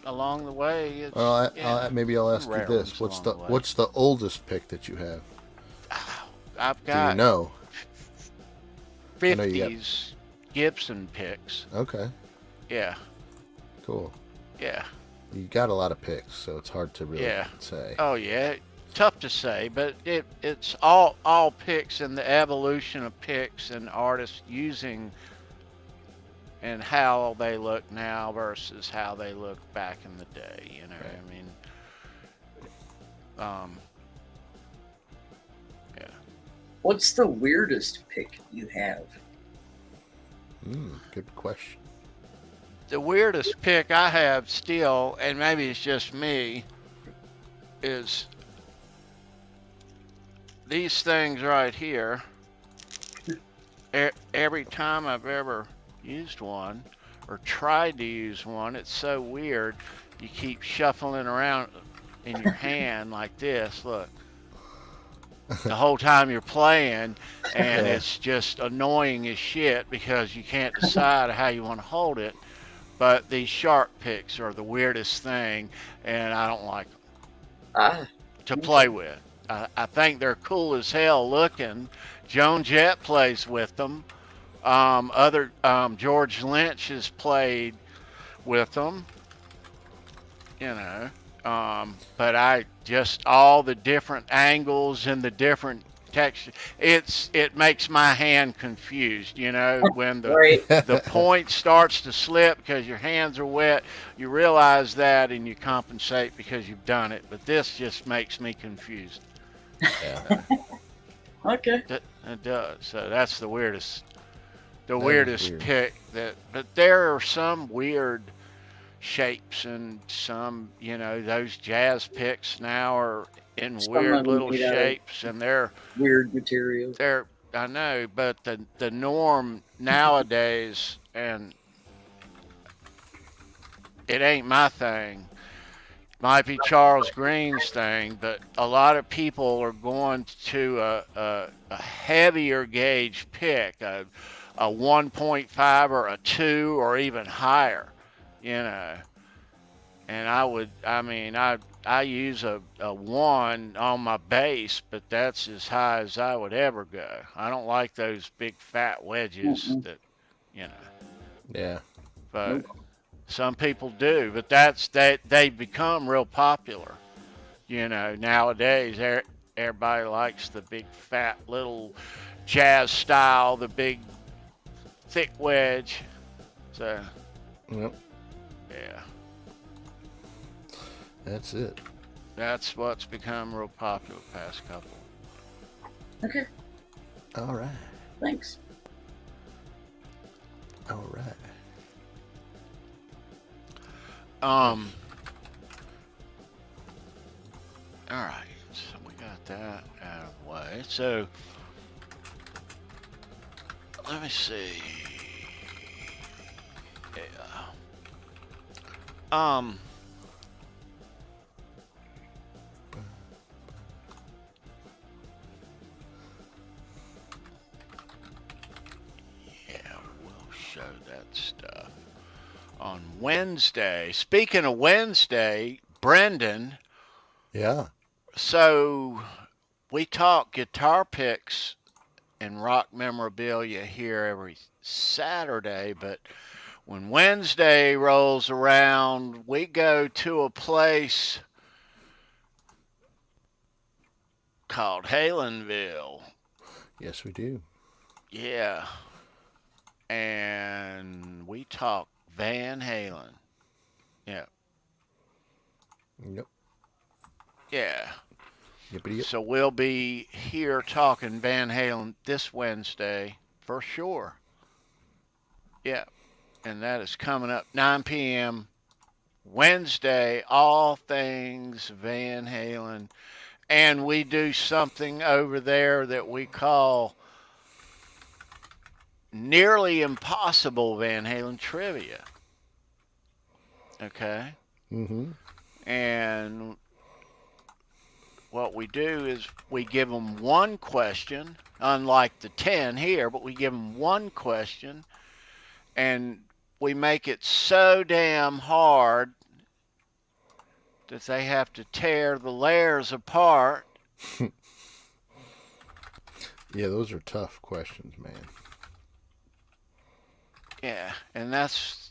along the way. It's, Well, maybe I'll ask you rare this: ones along the way. what's the oldest pick that you have? I've Do you got know? I know you got- 50s Gibson picks. Okay, Yeah, cool. yeah. You got a lot of picks, so it's hard to really Yeah. say. Oh yeah, tough to say, but it's all picks and the evolution of picks and artists using and how they look now versus how they look back in the day. Right. I mean, yeah. What's the weirdest pick you have? Good question. The weirdest pick I have still, and maybe it's just me, is these things right here. Every time I've ever used one or tried to use one, it's so weird. You keep shuffling around in your hand like this, look, the whole time you're playing, and Yeah. it's just annoying as shit because you can't decide how you want to hold it. But these sharp picks are the weirdest thing, and I don't like them to play with. I think they're cool as hell looking. Joan Jett plays with them. George Lynch has played with them. But I just all the different angles and the different texture. It makes my hand confused. When Right. the point starts to slip because your hands are wet, you realize that and you compensate because you've done it. But this just makes me confused. Yeah. Okay. It does. So that's the weirdest. The That is weirdest weird. pick but there are some weird shapes and some, those jazz picks now are in Some weird of them little made out of shapes, and they're Weird material. I know, but the norm nowadays, and it ain't my thing. Might be Charles Green's thing, but a lot of people are going to a heavier gauge pick, a 1.5 or a 2 or even higher, And I use a 1 on my bass, but that's as high as I would ever go. I don't like those big fat wedges that. Yeah. But some people do, but they become real popular. Nowadays everybody likes the big fat little jazz style, the big thick wedge. So Yep. yeah, That's it. that's what's become real popular the past couple. Okay. All right. Thanks. All right. All right. So we got that out of the way. So let me see. Yeah. Yeah, we'll show that stuff on Wednesday. Speaking of Wednesday, Brendan. Yeah. So we talk guitar picks and rock memorabilia here every Saturday, but when Wednesday rolls around, we go to a place called Halenville. Yes, we do. Yeah. And we talk Van Halen. Yeah. Yep. Yeah. Yippity-yip. So we'll be here talking Van Halen this Wednesday for sure. Yeah. And that is coming up 9 p.m. Wednesday, all things Van Halen. And we do something over there that we call nearly impossible Van Halen trivia. Okay? Mm-hmm. And what we do is we give them one question, unlike the 10 here, but we give them one question, and we make it so damn hard that they have to tear the layers apart. Yeah, those are tough questions, man. Yeah, and that's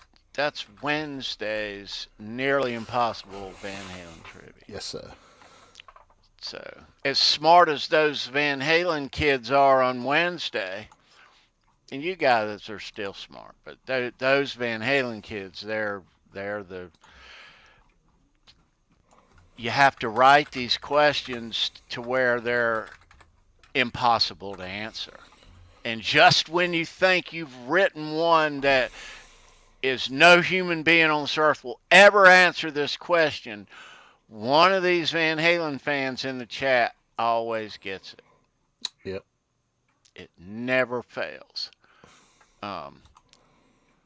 Wednesday's nearly impossible Van Halen trivia. Yes, sir. So, as smart as those Van Halen kids are on Wednesday, and you guys are still smart, but those Van Halen kids, they're the. You have to write these questions to where they're impossible to answer. And just when you think you've written one that is no human being on this earth will ever answer this question, one of these Van Halen fans in the chat always gets it. Yep. It never fails. And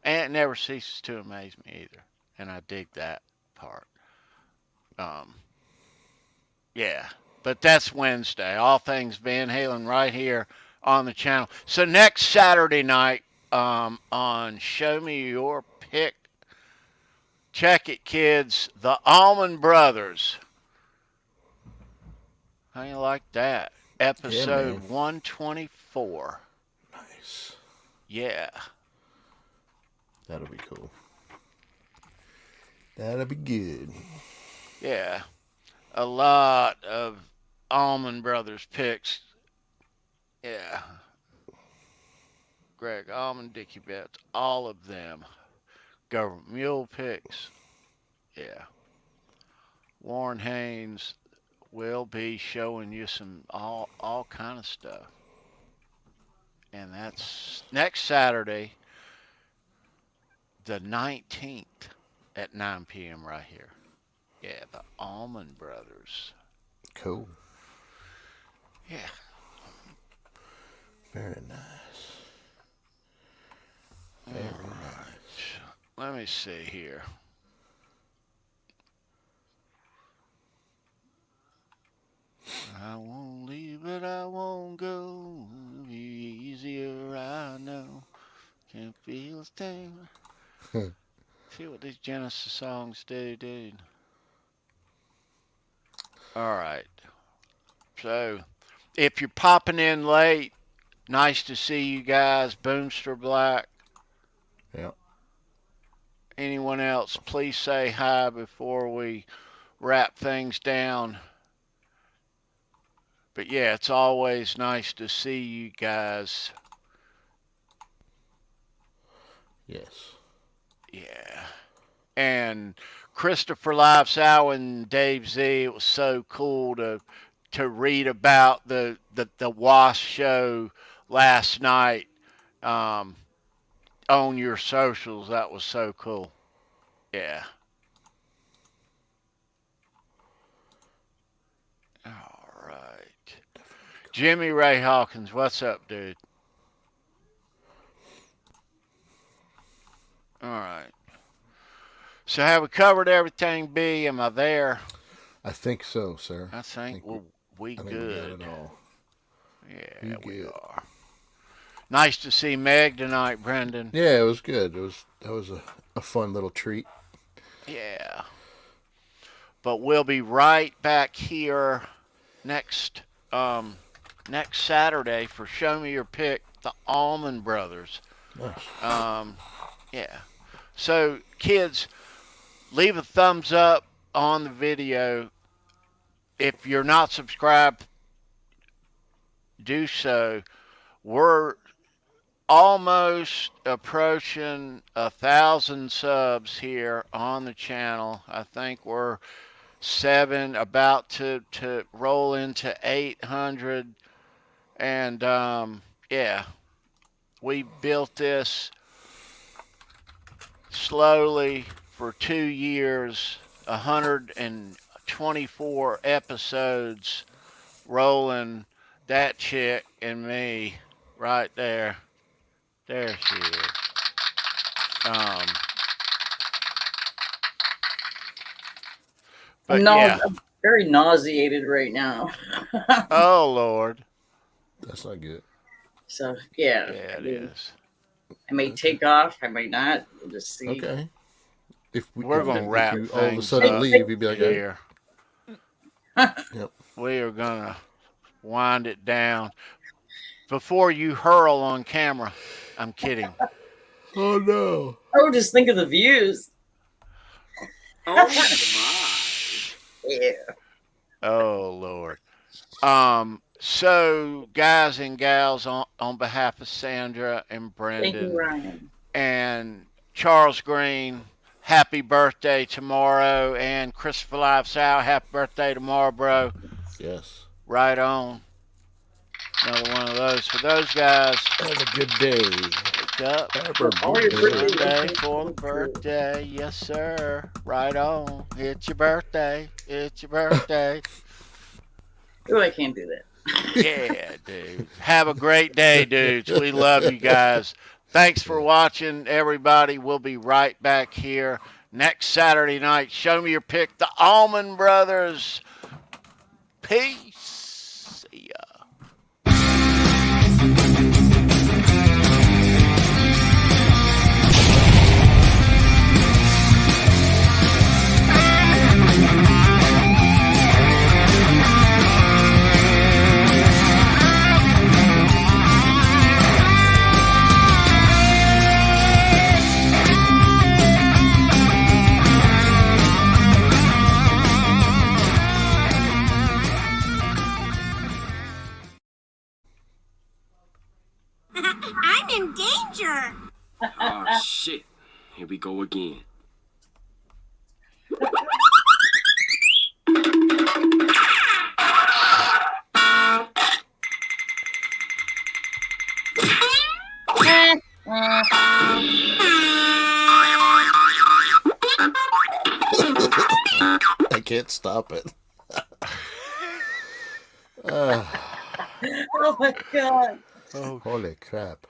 it never ceases to amaze me either. And I dig that part. Yeah. But that's Wednesday. All things Van Halen right here on the channel. So next Saturday night on Show Me Your Pick, check it, kids. The Allman Brothers. How you like that? Episode 124. Nice. Yeah. That'll be cool. That'll be good. Yeah. A lot of Allman Brothers picks. Yeah. Greg Allman, Dickie Betts, all of them. Government Mule picks. Yeah. Warren Haynes will be showing you some all kind of stuff. And that's next Saturday, the 19th at 9 p.m. right here. Yeah, the Allman Brothers. Cool. Yeah. Very nice. Very nice. Let me see here. I won't leave, but I won't go. It'll be easier, I know. Can't feel a thing. See what these Genesis songs do, dude. All right. So, if you're popping in late, nice to see you guys. Boomster Black. Yep. Anyone else, please say hi before we wrap things down. But yeah, it's always nice to see you guys. Yes. Yeah. And Christopher Lives Out and Dave Z, it was so cool to read about the WASP show last night on your socials. That was so cool. Yeah. All right. Jimmy Ray Hawkins, what's up, dude? All right. So have we covered everything, B? Am I there? I think so, sir. I think we I think good. we got it all. Yeah, we are. Nice to see Meg tonight, Brendan. Yeah, it was good. That was a fun little treat. Yeah. But we'll be right back here next Saturday for Show Me Your Pick, the Allman Brothers. Nice. Yeah. So, kids, leave a thumbs up on the video. If you're not subscribed, do so. We're almost approaching 1,000 subs here on the channel. I think we're about to roll into 800. And, yeah, we built this slowly for 2 years, 124 episodes rolling. That chick and me right there. There she is. But yeah. I'm very nauseated right now. Oh, Lord. That's not good. So, yeah. Yeah, it is. I may take off. I might not. We'll just see. Okay. We're going to wrap you all of a things sudden up leave, you'd be like, here. Yep. We are going to wind it down. Before you hurl on camera. I'm kidding. Oh, no. Oh, just think of the views. Oh my. Yeah. Oh, Lord. So, guys and gals, on behalf of Sandra and Brendan Thank you, Ryan. and Charles Green, happy birthday tomorrow. And Christopher Live Sal, happy birthday tomorrow, bro. Yes. Right on. Another one of those for those guys. Have a good day. Wake up. Have a your good birthday. day. Birthday for the birthday. Yes, sir. Right on. It's your birthday. It's your birthday. Oh, I can't do that. Yeah, dude. Have a great day, dudes. We love you guys. Thanks for watching, everybody. We'll be right back here next Saturday night. Show Me Your Pick, the Allman Brothers. Peace. See ya. I'm in danger. Oh shit. Here we go again. I can't stop it. Oh my God. Holy crap.